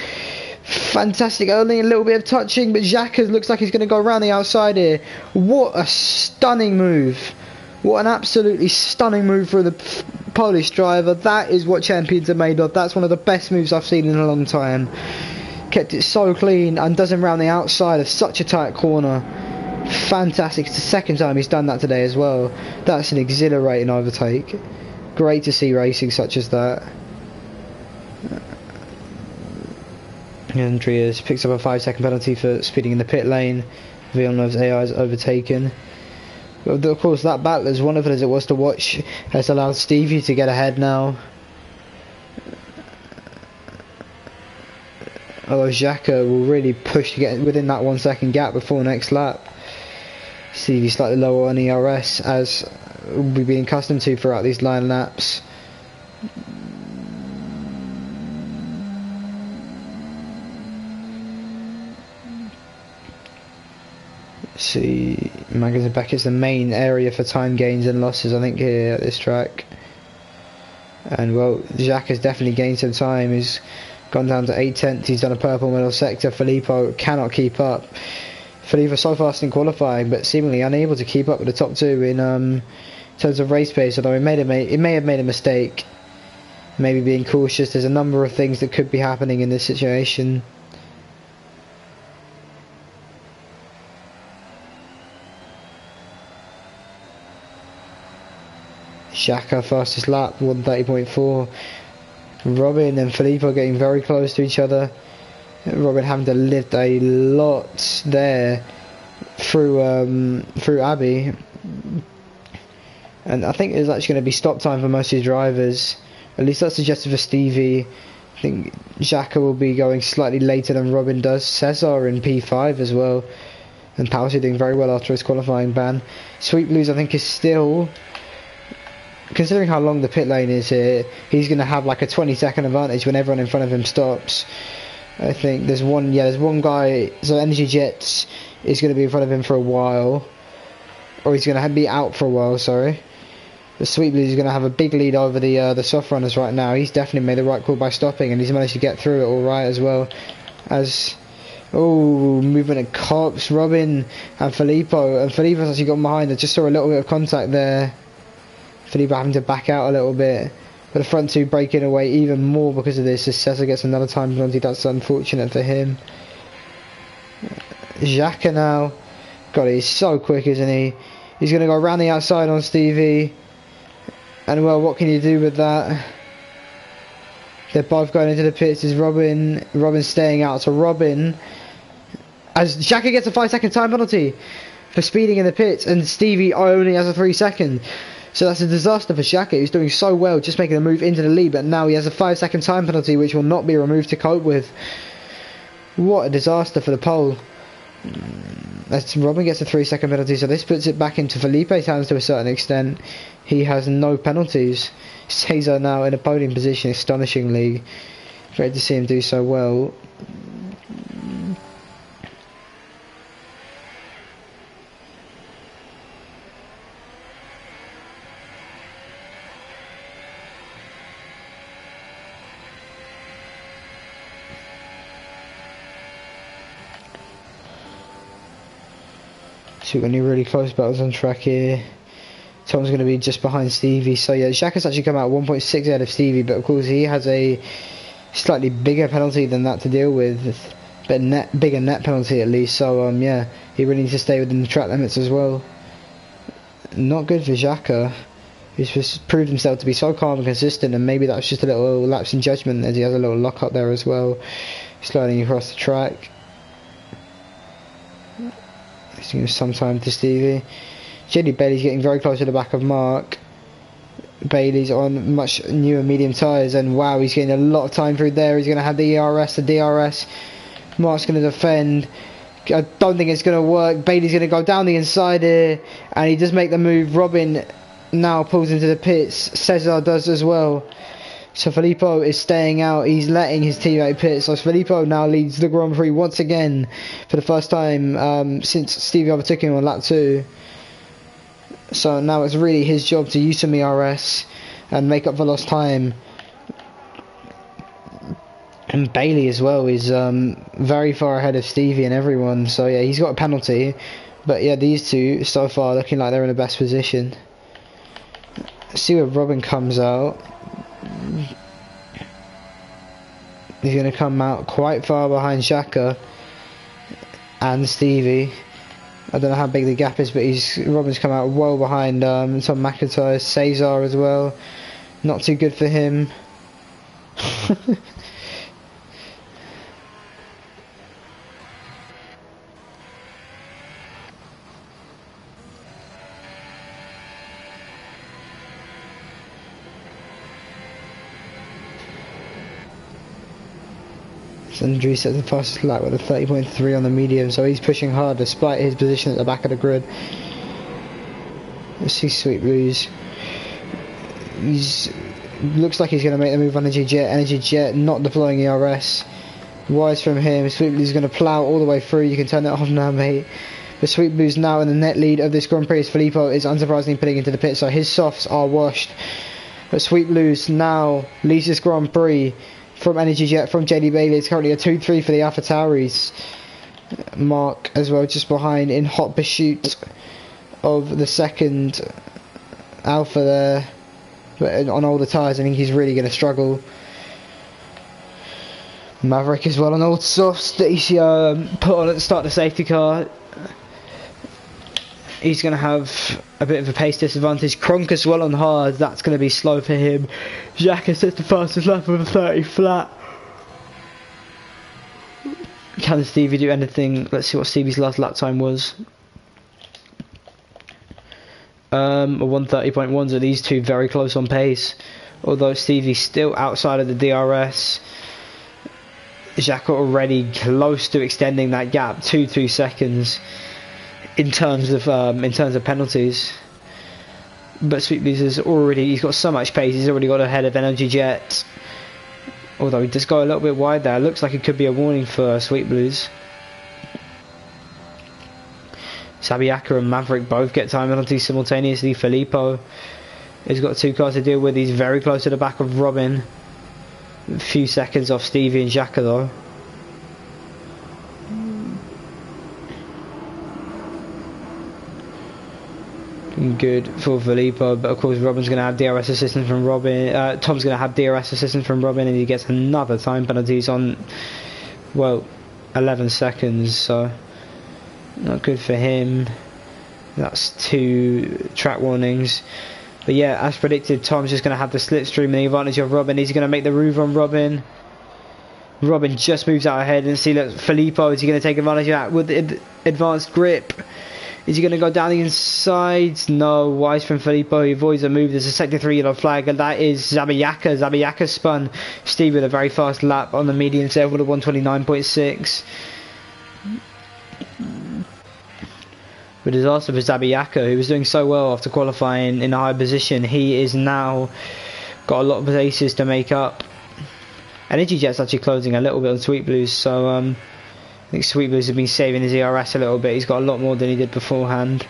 Fantastic early, a little bit of touching, but Xhaka looks like he's going to go around the outside here. What a stunning move. What an absolutely stunning move for the Polish driver. That is what champions are made of. That's one of the best moves I've seen in a long time. Kept it so clean and does him around the outside of such a tight corner. Fantastic. It's the second time he's done that today as well. That's an exhilarating overtake. Great to see racing such as that. Andreas picks up a 5-second penalty for speeding in the pit lane. Villeneuve's AI is overtaken. But of course, that battle, as wonderful as it was to watch, has allowed Stevie to get ahead now. Although Xhaka will really push to get within that 1 second gap before next lap. Stevie slightly lower on ERS, as we've been accustomed to throughout these line laps. See, Magazine back is the main area for time gains and losses, I think, here at this track. And well, Jacques has definitely gained some time. He's gone down to 8/10. He's done a purple middle sector. Filippo cannot keep up. Filippo so fast in qualifying, but seemingly unable to keep up with the top two in terms of race pace. Although it may have made a mistake, maybe being cautious. There's a number of things that could be happening in this situation. Xhaka fastest lap, 1:30.4. Robin and Filippo getting very close to each other. Robin having to lift a lot there through Abbey, and I think there's actually going to be stop time for most of his drivers. At least that's suggested for Stevie. I think Xhaka will be going slightly later than Robin does. Cesar in P5 as well, and Pausi doing very well after his qualifying ban. Sweet Blues I think is still, considering how long the pit lane is here, he's going to have like a 20-second advantage when everyone in front of him stops. I think there's one guy, so Energy Jets is going to be in front of him for a while, or he's going to be out for a while, sorry. The Sweet Blues is going to have a big lead over the soft runners right now. He's definitely made the right call by stopping, and he's managed to get through it all right as well. As movement of cops, Robin and Filippo, and Filippo's actually got behind. I just saw a little bit of contact there. Filippo having to back out a little bit, but the front two breaking away even more because of this. As Cesar gets another time penalty, that's unfortunate for him. Xhaka now, God, he's so quick, isn't he? He's going to go around the outside on Stevie, and well, what can you do with that? They're both going into the pits. Is Robin staying out? So Robin, as Xhaka gets a 5-second time penalty for speeding in the pits, and Stevie only has a 3-second. So that's a disaster for Xhaka, who's doing so well, just making a move into the lead, but now he has a 5-second time penalty which will not be removed to cope with. What a disaster for the pole. As Robin gets a 3-second penalty, so this puts it back into Felipe's hands to a certain extent. He has no penalties. Cesar now in a podium position, astonishingly. Great to see him do so well. So we've got any really close battles on track here. Tom's going to be just behind Stevie. So yeah, Xhaka's actually come out 1.6 out of Stevie, but of course he has a slightly bigger penalty than that to deal with, but bigger net penalty at least. So yeah, he really needs to stay within the track limits as well. Not good for Xhaka, who's just proved himself to be so calm and consistent, and maybe that was just a little lapse in judgment as he has a little lock up there as well, sliding across the track. Some time to Stevie. Jenny Bailey's getting very close to the back of Mark. Bailey's on much newer medium tyres, and wow, he's getting a lot of time through there. He's going to have the ERS, the DRS. Mark's going to defend. I don't think it's going to work. Bailey's going to go down the inside here, and he does make the move. Robin now pulls into the pits. Cesar does as well. So Filippo is staying out. He's letting his teammate pit. So Filippo now leads the Grand Prix once again for the first time since Stevie overtook him on lap 2. So now it's really his job to use some ERS and make up for lost time. And Bailey as well is very far ahead of Stevie and everyone. So yeah, he's got a penalty. But yeah, these two so far looking like they're in the best position. Let's see where Robin comes out. He's going to come out quite far behind Xhaka and Stevie. I don't know how big the gap is, but Robin's come out well behind Tom McIntyre, Cesar as well. Not too good for him. Andrew sets the fastest lap with a 30.3 on the medium, so he's pushing hard despite his position at the back of the grid. Let's see Sweet Blues. Looks like he's going to make the move on Energy Jet. Energy Jet not deploying ERS. Wise from him. Sweet Blues is going to plough all the way through. You can turn it off now, mate. The Sweet Blues now in the net lead of this Grand Prix as Filippo is unsurprisingly putting into the pit, so his softs are washed. But Sweet Blues now leads this Grand Prix from Energy Jet, from JD Bailey. It's currently a 2-3 for the Alpha Tauris. Mark as well just behind in hot pursuit of the second Alpha there, but on older tyres I think he's really going to struggle. Maverick as well on old softs that he put on at the start of the safety car. He's going to have a bit of a pace disadvantage. Kronk as well on hard, that's going to be slow for him. Xhaka sets the fastest lap with a 30 flat. Can Stevie do anything? Let's see what Stevie's last lap time was. A 130.1, so these two very close on pace. Although Stevie's still outside of the DRS. Xhaka already close to extending that gap 2 seconds. In terms of penalties, but Sweet Blues he's got so much pace. He's already got ahead of Energy Jet. Although he does go a little bit wide there. Looks like it could be a warning for Sweet Blues. Sabiaka and Maverick both get time penalties simultaneously. Filippo has got two cars to deal with. He's very close to the back of Robin. A few seconds off Stevie and Xhaka though. Good for Filippo, but of course Robin's going to have DRS assistance from Robin. Tom's going to have DRS assistance from Robin, and he gets another time penalties on, well, 11 seconds. So not good for him. That's 2 track warnings. But yeah, as predicted, Tom's just going to have the slipstream and the advantage of Robin. He's going to make the move on Robin. Robin just moves out ahead, and see, look, Filippo, is he going to take advantage of that with the advanced grip? Is he going to go down the inside? No. Wise from Filippo. He avoids a move. There's a sector 3 yellow flag, and that is Zabayaka. Zabayaka spun Steve with a very fast lap on the medium set with a 129.6. But disaster for Zabayaka, who was doing so well after qualifying in a high position. He is now got a lot of aces to make up. Energy Jet's actually closing a little bit on Sweet Blues, so I think Sweet Blues have been saving his ERS a little bit. He's got a lot more than he did beforehand.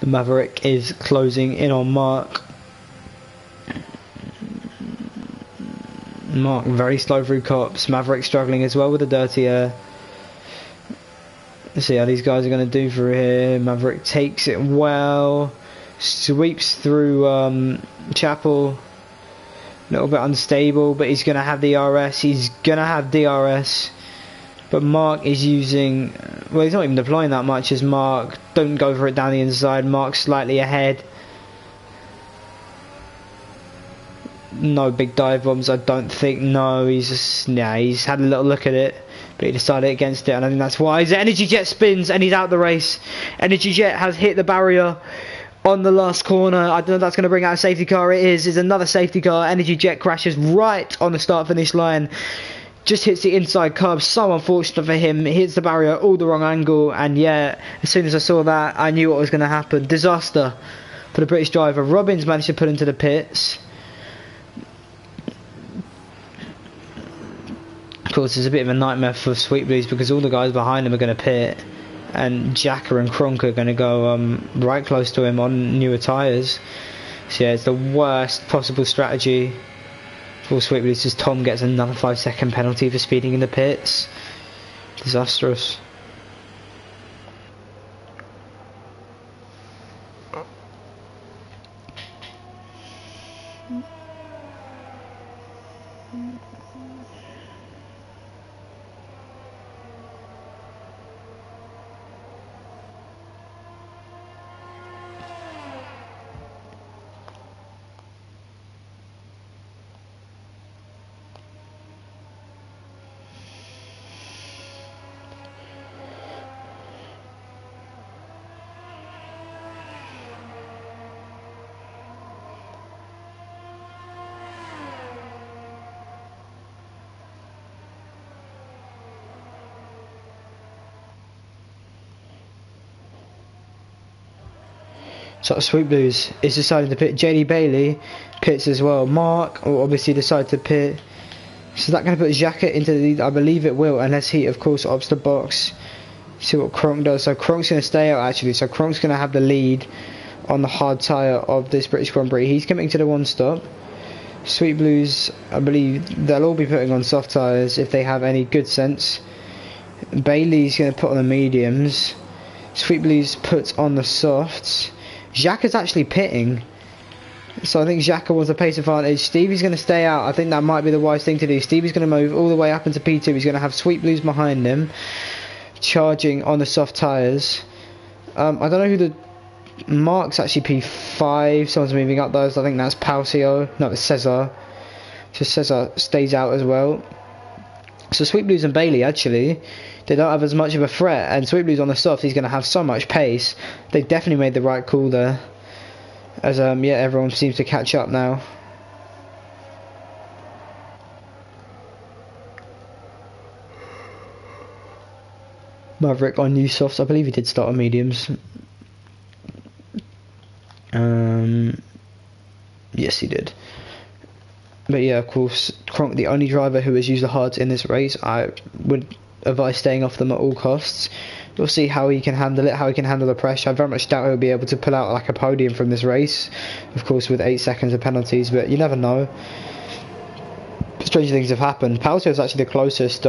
The Maverick is closing in on Mark. Mark very slow through cops. Maverick struggling as well with the dirty air. Let's see how these guys are going to do through here. Maverick takes it well. Sweeps through Chapel. A little bit unstable, but he's going to have the DRS. He's going to have DRS. But Mark is using... Well, he's not even deploying that much as Mark. Don't go for it down the inside. Mark slightly ahead. No big dive bombs, I don't think. No, he's just... Yeah, he's had a little look at it. But he decided against it, and I think that's why. His Energy Jet spins, and he's out the race. Energy Jet has hit the barrier on the last corner. I don't know if that's going to bring out a safety car. It is. It's another safety car. Energy Jet crashes right on the start-finish line. Just hits the inside curb. So unfortunate for him. He hits the barrier all the wrong angle. And yeah, as soon as I saw that, I knew what was going to happen. Disaster for the British driver. Robbins managed to put into the pits. Of course, it's a bit of a nightmare for Sweet Blues because all the guys behind him are going to pit, and Jacker and Kronk are going to go right close to him on newer tyres. So yeah, it's the worst possible strategy for Sweet Blues as Tom gets another 5-second penalty for speeding in the pits. Disastrous. So Sweet Blues is deciding to pit. JD Bailey pits as well. Mark will obviously decide to pit. So that going to put Xhaka into the lead? I believe it will, unless he of course opts the box. See what Kronk does. So Kronk's going to stay out actually. So Kronk's going to have the lead on the hard tyre of this British Grand Prix. He's coming to the one stop. Sweet Blues, I believe they'll all be putting on soft tyres if they have any good sense. Bailey's going to put on the mediums. Sweet Blues puts on the softs. Xhaka's actually pitting, so I think Xhaka wants a pace advantage. Stevie's going to stay out. I think that might be the wise thing to do. Stevie's going to move all the way up into P2. He's going to have Sweet Blues behind him, charging on the soft tyres. I don't know who the... Mark's actually P5. Someone's moving up those. I think that's Palcio. No, it's Cesar. So Cesar stays out as well. So Sweet Blues and Bailey actually, they don't have as much of a threat, and Sweet Blues on the soft, he's going to have so much pace. They definitely made the right call there, as yeah, everyone seems to catch up now. Maverick on new softs. I believe he did start on mediums. Yes, he did. But yeah, of course, Kronk, the only driver who has used the hards in this race. I would advise staying off them at all costs. We'll see how he can handle it, how he can handle the pressure. I very much doubt he'll be able to pull out like a podium from this race, of course with 8 seconds of penalties, but you never know. Strange things have happened. Palcio is actually the closest.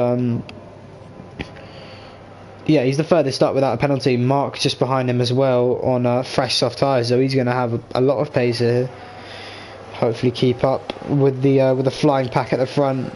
Yeah, he's the furthest up without a penalty. Mark just behind him as well on fresh soft tyres, so he's going to have a lot of pace here. Hopefully keep up with the flying pack at the front.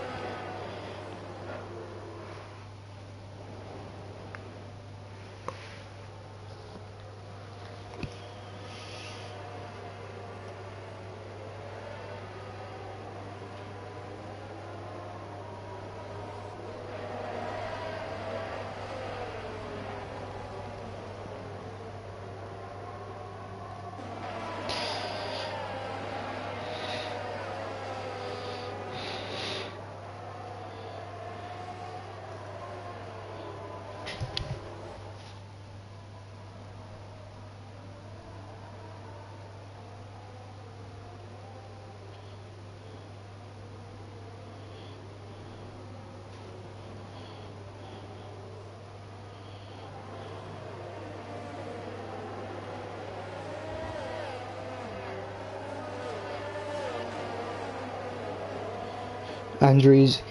Andrews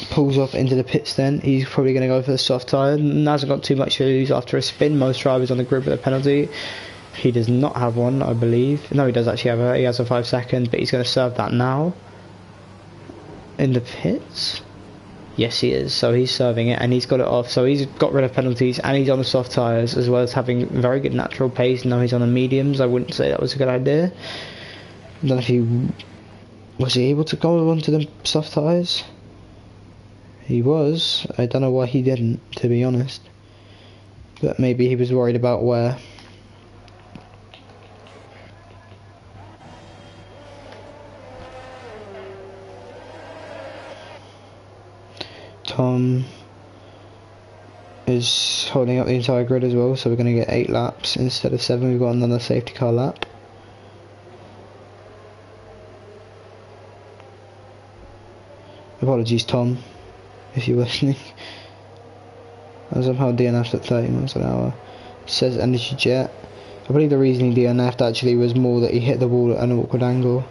pulls off into the pits then. He's probably going to go for the soft tyre. And hasn't got too much to lose after a spin. Most drivers on the grid with a penalty. He does not have one, I believe. No, he does actually have he has a 5 second, but he's going to serve that now. In the pits? Yes, he is. So he's serving it and he's got it off. So he's got rid of penalties and he's on the soft tyres as well as having very good natural pace. Now he's on the mediums. I wouldn't say that was a good idea. I don't know if he... Was he able to go onto the soft tyres? He was. I don't know why he didn't, to be honest. But maybe he was worried about where. Tom is holding up the entire grid as well, so we're going to get 8 laps instead of 7. We've got another safety car lap. Apologies, Tom. if you're listening. And somehow DNF'd at 30 miles an hour. It says energy jet. I believe the reason he DNF'd actually was more that he hit the wall at an awkward angle.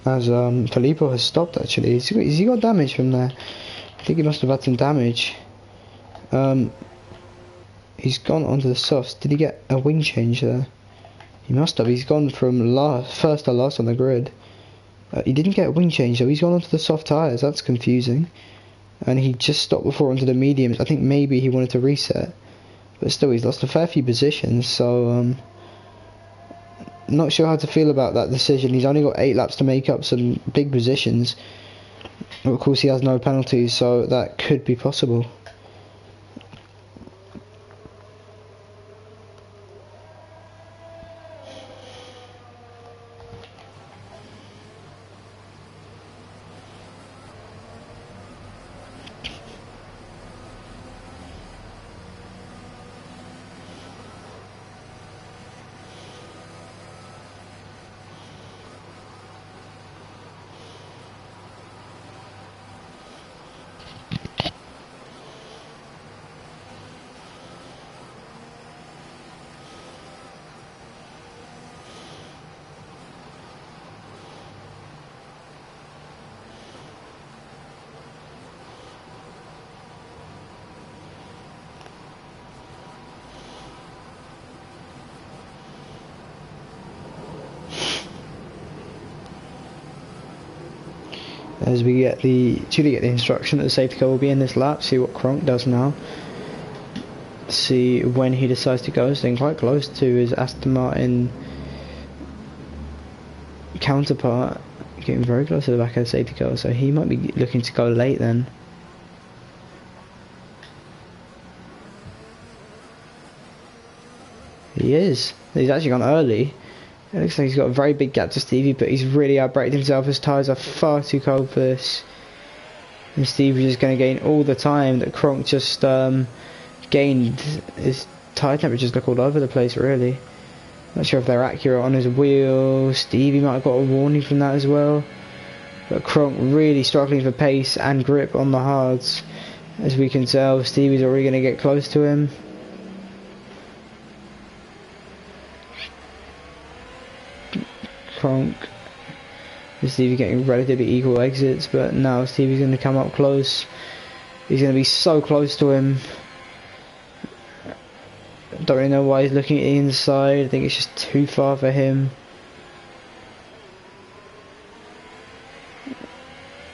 As Filippo has stopped actually. Has he got damage from there? I think he must have had some damage. He's gone onto the softs. Did he get a wing change there? He must have. He's gone from first to last on the grid. He didn't get a wing change though. He's gone onto the soft tyres. That's confusing. And he just stopped before onto the mediums. I think maybe he wanted to reset. But still, he's lost a fair few positions. So not sure how to feel about that decision. He's only got 8 laps to make up some big positions. Of course, he has no penalties, so that could be possible. As we get the instruction that the safety car will be in this lap, see what Kronk does now. See when he decides to go, staying quite close to his Aston Martin counterpart, getting very close to the back of the safety car, so he might be looking to go late then. He is. He's actually gone early. It looks like he's got a very big gap to Stevie, but he's really outbraked himself. His tyres are far too cold for this. And Stevie's just going to gain all the time that Kronk just gained. His tyre temperatures look all over the place, really. Not sure if they're accurate on his wheels. Stevie might have got a warning from that as well. But Kronk really struggling for pace and grip on the hards. As we can tell, Stevie's already going to get close to him. Kronk and Stevie getting relatively equal exits, but now Stevie's going to come up close. He's going to be so close to him. Don't really know why he's looking at the inside. I think it's just too far for him.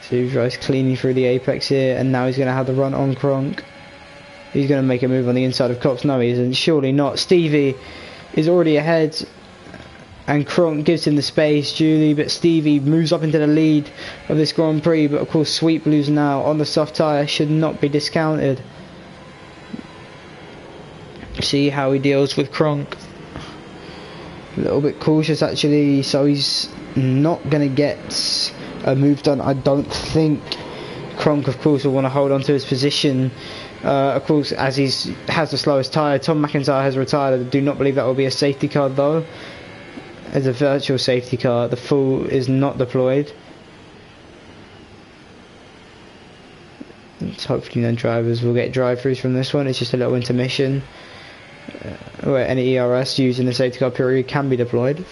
Stevie tries cleaning through the apex here, and now he's going to have the run on Kronk. He's going to make a move on the inside of Cops. No, he isn't. Surely not. Stevie is already ahead. And Kronk gives him the space duly, but Stevie moves up into the lead of this Grand Prix. But of course, Sweet Blues now on the soft tyre should not be discounted. See how he deals with Kronk. A little bit cautious actually, so he's not going to get a move done, I don't think. Kronk, of course, will want to hold on to his position. Of course, as he has the slowest tyre. Tom McIntyre has retired. I do not believe that will be a safety car though. as a virtual safety car. The full is not deployed. Hopefully no drivers will get drive-throughs from this one. It's just a little intermission where any ERS used in the safety car period can be deployed.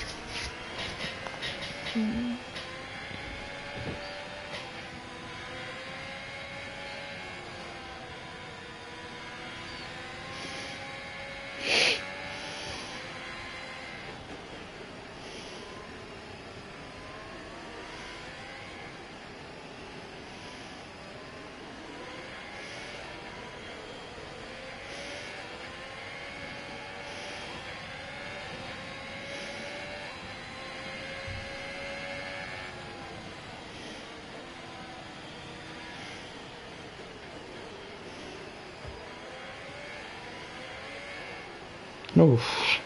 Oof.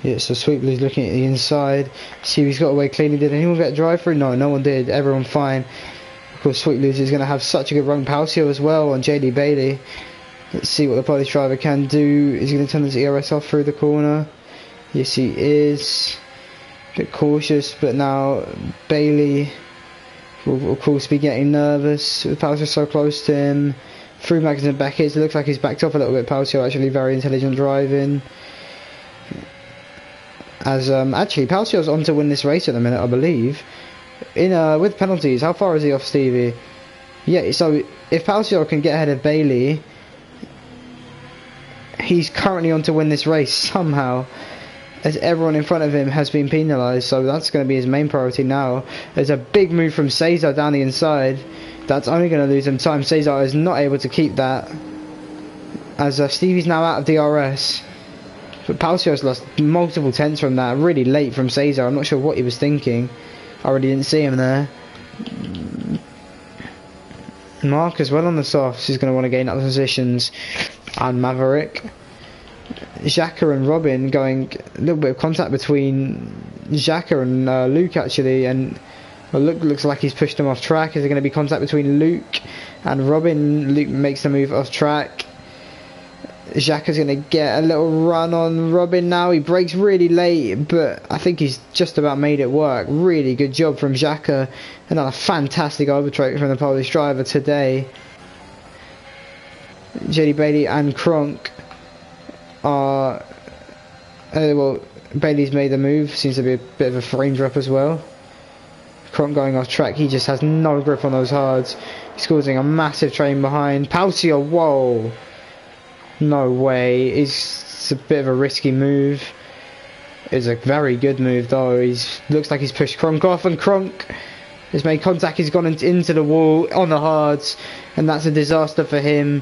Yeah, so Sweet Blue's looking at the inside. See if he's got away cleanly. Did anyone get a drive through? No, no one did. Everyone fine. Of course, Sweet Blues is going to have such a good run. Palcio as well on JD Bailey. Let's see what the Polish driver can do. Is he going to turn this ERS off through the corner? Yes, he is. A bit cautious, but now Bailey will of course be getting nervous. Palcio so close to him. Through Magnussen and Beckett, it looks like he's backed off a little bit. Palcio actually very intelligent driving. As actually Palcio's on to win this race at the minute, I believe. In with penalties, how far is he off Stevie? Yeah, so if Palcio can get ahead of Bailey, he's currently on to win this race somehow, as everyone in front of him has been penalised. So that's going to be his main priority now. There's a big move from Cesar down the inside. That's only going to lose him time. Cesar is not able to keep that, as Stevie's now out of DRS. But Palcio's lost multiple tenths from that, really late from Cesar. I'm not sure what he was thinking. I already didn't see him there. Mark as well on the softs. He's going to want to gain up positions. And Maverick. Xhaka and Robin going a little bit of contact between Xhaka and Luke actually, and well, looks like he's pushed him off track. Is there going to be contact between Luke and Robin? Luke makes the move off track. Xhaka's going to get a little run on Robin now. He brakes really late, but I think he's just about made it work. Really good job from Xhaka. Another fantastic overtake from the Polish driver today. JD Bailey and Kronk are... well, Bailey's made the move. Seems to be a bit of a frame drop as well. Kronk going off track. He just has no grip on those hards. He's causing a massive train behind. Palcio, whoa! No way. It's a bit of a risky move. It's a very good move though. Looks like he's pushed Kronk off, and Kronk has made contact. He's gone into the wall on the hards, and that's a disaster for him.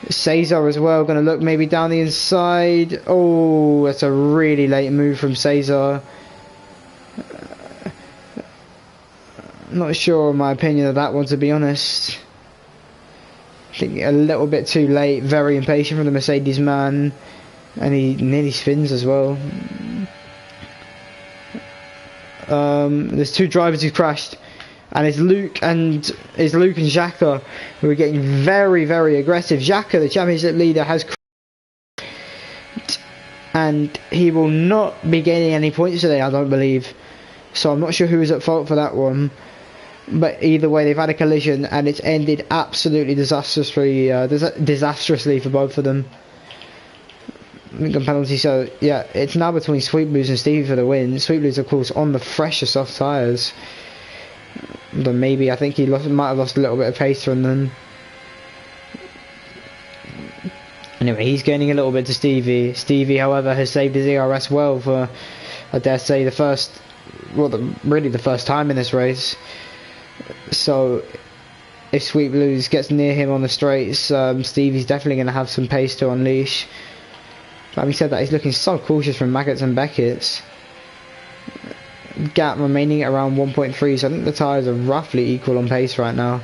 Cesar as well, going to look maybe down the inside. Oh, that's a really late move from Cesar. Not sure in my opinion of that one, to be honest. I think a little bit too late. Very impatient from the Mercedes man, and he nearly spins as well. There's two drivers who crashed, and it's Luke and Xhaka who are getting very, very aggressive. Xhaka, the championship leader, has crashed, and he will not be gaining any points today, I don't believe. So I'm not sure who is at fault for that one. But either way, they've had a collision, and it's ended absolutely disastrously for both of them. Penalty, so yeah, it's now between Sweet Blues and Stevie for the win. Sweet Blues, of course, on the fresher soft tyres. But maybe, I think he might have lost a little bit of pace from them. Anyway, he's gaining a little bit to Stevie. Stevie, however, has saved his ERS well for, I dare say, the first time in this race. So if Sweet Blues gets near him on the straights, Stevie's definitely going to have some pace to unleash. But having said that, he's looking so cautious from Maggots and Beckett's. Gap remaining at around 1.3, so I think the tyres are roughly equal on pace right now.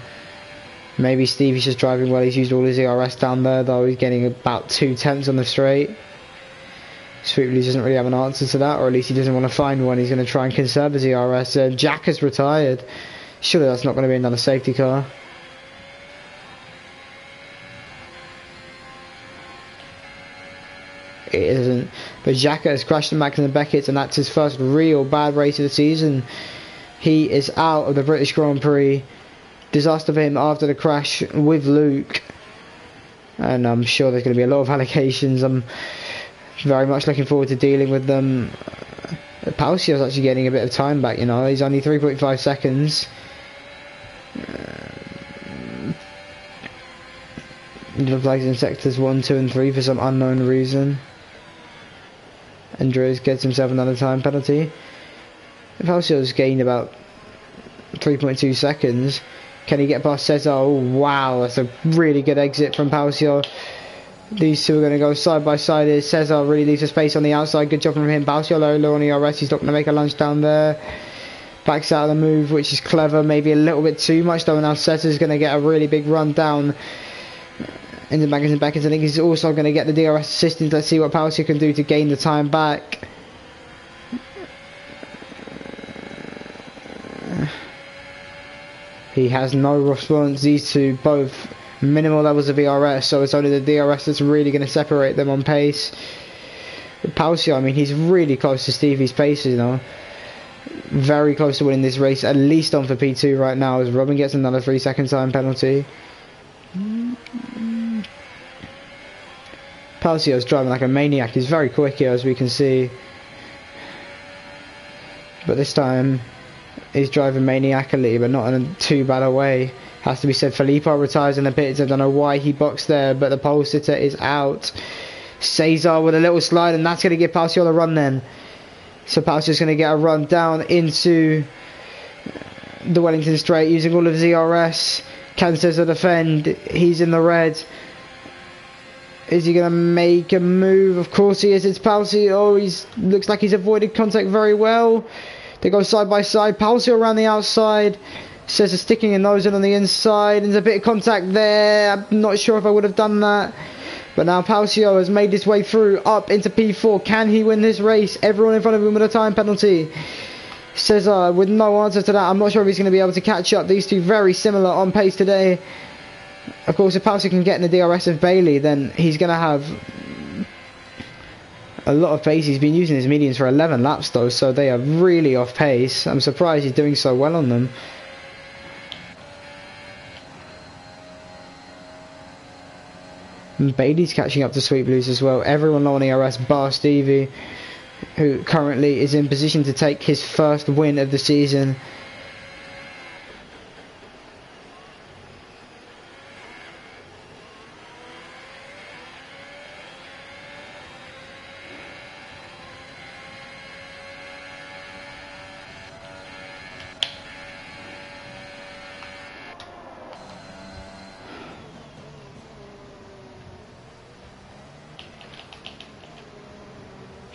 Maybe Stevie's just driving well. He's used all his ERS down there, though. He's getting about 2 tenths on the straight. Sweet Blues doesn't really have an answer to that, or at least he doesn't want to find one. He's going to try and conserve his ERS. Jack has retired. Surely that's not going to be another safety car. It isn't. But Xhaka has crashed the Max and Beckett, and that's his first real bad race of the season. He is out of the British Grand Prix. Disaster for him after the crash with Luke. And I'm sure there's going to be a lot of allegations. I'm very much looking forward to dealing with them. Palcio's actually getting a bit of time back, you know. He's only 3.5 seconds. It looks like he's in sectors 1, 2 and 3 for some unknown reason. Andreas gets himself another time penalty. Palcio's gained about 3.2 seconds. Can he get past Cesar? Oh wow, that's a really good exit from Palcio. These two are going to go side by side here. Cesar really leaves a space on the outside. Good job from him. Palcio low on the RS. He's not going to make a lunge down there. Backs out of the move, which is clever. Maybe a little bit too much though. Now Cesar's going to get a really big run down into Magnus and Beckett. I think he's also going to get the DRS assistance. Let's see what Palcio can do to gain the time back. He has no response. These two both minimal levels of ERS, so it's only the DRS that's really going to separate them on pace. But Palcio, I mean, he's really close to Stevie's pace, you know. Very close to winning this race, at least on for P2 right now, as Robin gets another 3-second time penalty. Palcio's driving like a maniac. He's very quick here, as we can see. But this time, he's driving maniacally, but not in too bad a way. Has to be said, Filippo retires in the pits. I don't know why he boxed there, but the pole sitter is out. Cesar with a little slide, and that's going to give Palcio a run then. So Palcio's going to get a run down into the Wellington Straight using all of his ERS. Can Cesar defend? He's in the red. Is he going to make a move? Of course he is. It's Palcio. Oh, looks like he's avoided contact very well. They go side by side. Palcio around the outside. Cesar sticking a nose in on the inside. There's a bit of contact there. I'm not sure if I would have done that. But now Palcio has made his way through up into P4. Can he win this race? Everyone in front of him with a time penalty. Cesar with no answer to that. I'm not sure if he's going to be able to catch up. These two very similar on pace today. Of course, if Palcio can get in the DRS of Bailey, then he's going to have a lot of pace. He's been using his mediums for 11 laps though, so they are really off pace. I'm surprised he's doing so well on them. And Bailey's catching up to Sweet Blues as well. Everyone low on ERS bar Stevie, who currently is in position to take his first win of the season.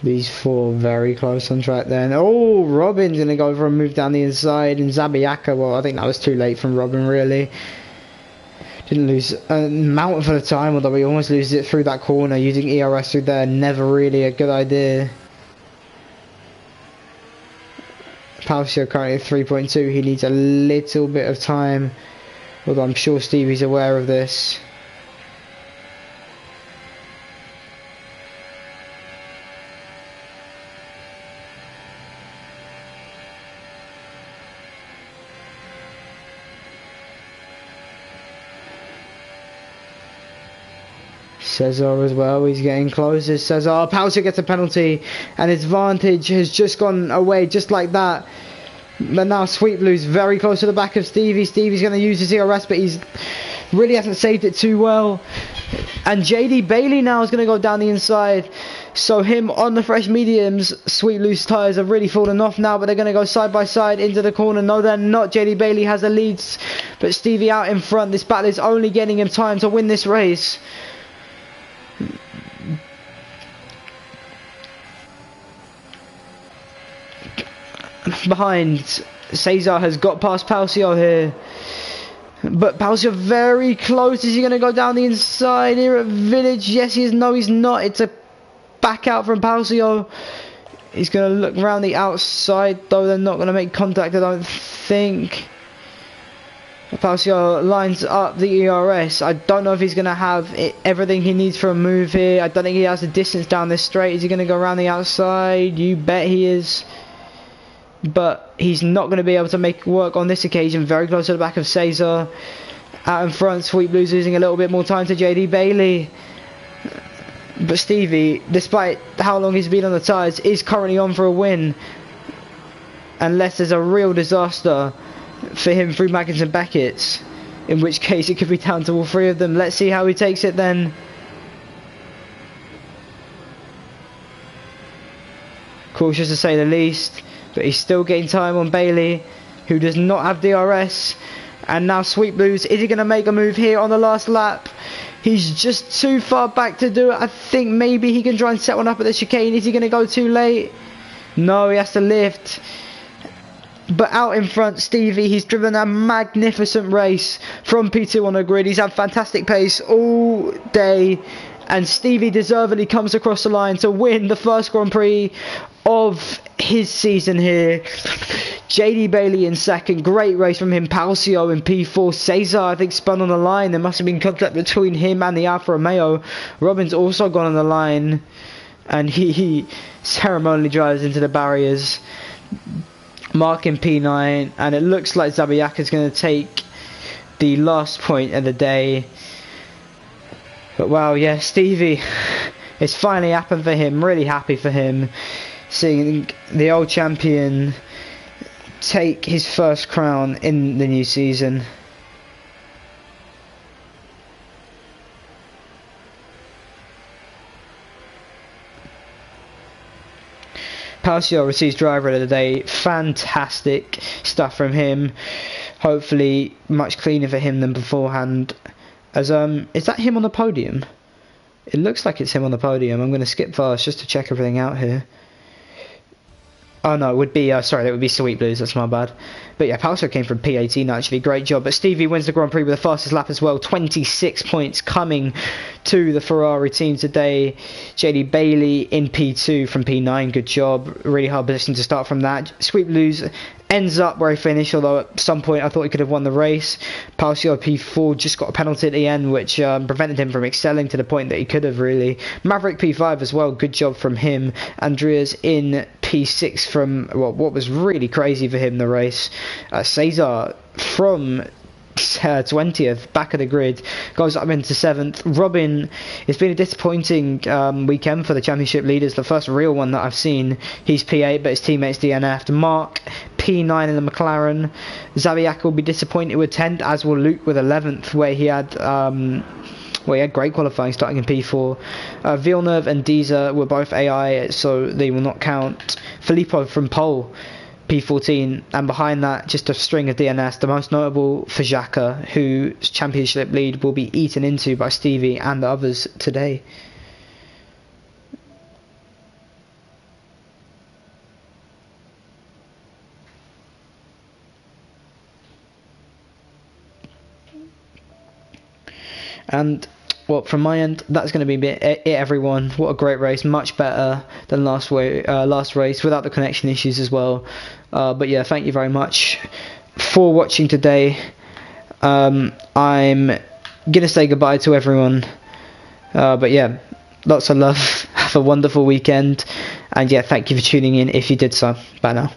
These four very close on track then. Oh, Robin's going to go for a move down the inside. And Zabiaka, well, I think that was too late from Robin, really. Didn't lose a mountain for the time, although he almost loses it through that corner. Using ERS through there, never really a good idea. Palcio currently at 3.2. He needs a little bit of time. Although I'm sure Stevie's aware of this. Cesar as well, he's getting closer. Cesar, Palcio gets a penalty, and his advantage has just gone away just like that. But now Sweet Blue's very close to the back of Stevie. Stevie's going to use his ERS, but he's really hasn't saved it too well. And JD Bailey now is going to go down the inside. So him on the fresh mediums. Sweet Blue's tyres have really fallen off now, but they're going to go side by side into the corner. No, they're not. JD Bailey has the leads, but Stevie out in front. This battle is only getting him time to win this race. Behind, Cesar has got past Palcio here, but Palcio very close. Is he going to go down the inside here at Village? Yes he is. No he's not. It's a back out from Palcio. He's going to look around the outside though. They're not going to make contact, I don't think. Palcio lines up the ERS. I don't know if he's going to have everything he needs for a move here. I don't think he has the distance down this straight. Is he going to go around the outside? You bet he is. But he's not going to be able to make work on this occasion. Very close to the back of Cesar. Out in front, Sweet Blues losing a little bit more time to JD Bailey. But Stevie, despite how long he's been on the tyres, is currently on for a win. Unless there's a real disaster for him through Maggins and Beckett's, in which case it could be down to all three of them. Let's see how he takes it then. Cautious to say the least, but he's still getting time on Bailey, who does not have DRS. And now Sweet Blues, is he going to make a move here on the last lap? He's just too far back to do it. I think maybe he can try and set one up at the chicane. Is he going to go too late? No, he has to lift. But out in front, Stevie, he's driven a magnificent race from P2 on the grid. He's had fantastic pace all day. And Stevie deservedly comes across the line to win the first Grand Prix of his season here. JD Bailey in second. Great race from him. Palcio in P4. Cesar, I think, spun on the line. There must have been contact between him and the Alfa Romeo. Robin's also gone on the line. And he ceremonially drives into the barriers. Marking P9, and it looks like Zabiak is going to take the last point of the day. But wow, yeah, Stevie, it's finally happened for him. Really happy for him, seeing the old champion take his first crown in the new season. Palcio receives driver of the day. Fantastic stuff from him. Hopefully much cleaner for him than beforehand. As is that him on the podium? It looks like it's him on the podium. I'm going to skip fast just to check everything out here. Oh no, it would be, sorry, that would be Sweet Blues, that's my bad. But yeah, Palcio came from P18 actually, great job. But Stevie wins the Grand Prix with the fastest lap as well. 26 points coming to the Ferrari team today. JD Bailey in P2 from P9, good job. Really hard position to start from that. Sweet Blues ends up where he finished, although at some point I thought he could have won the race. Palcio P4 just got a penalty at the end, which prevented him from excelling to the point that he could have really. Maverick P5 as well, good job from him. Andreas in P6 from, well, what was really crazy for him, the race. Cesar from 20th, back of the grid, goes up into 7th. Robin, it's been a disappointing weekend for the championship leaders, the first real one that I've seen. He's P8, but his teammates DNF'd. Mark, P9 in the McLaren. Zabiak will be disappointed with 10th, as will Luke with 11th, where he had great qualifying starting in P4. Villeneuve and Deezer were both AI, so they will not count. Filippo from pole, P14, and behind that just a string of DNS, the most notable for Xhaka, whose championship lead will be eaten into by Stevie and the others today. And well, from my end, that's going to be it, everyone. What a great race, much better than last race, without the connection issues as well. But yeah, thank you very much for watching today. I'm going to say goodbye to everyone. But yeah, lots of love. Have a wonderful weekend. And yeah, thank you for tuning in if you did so. Bye now.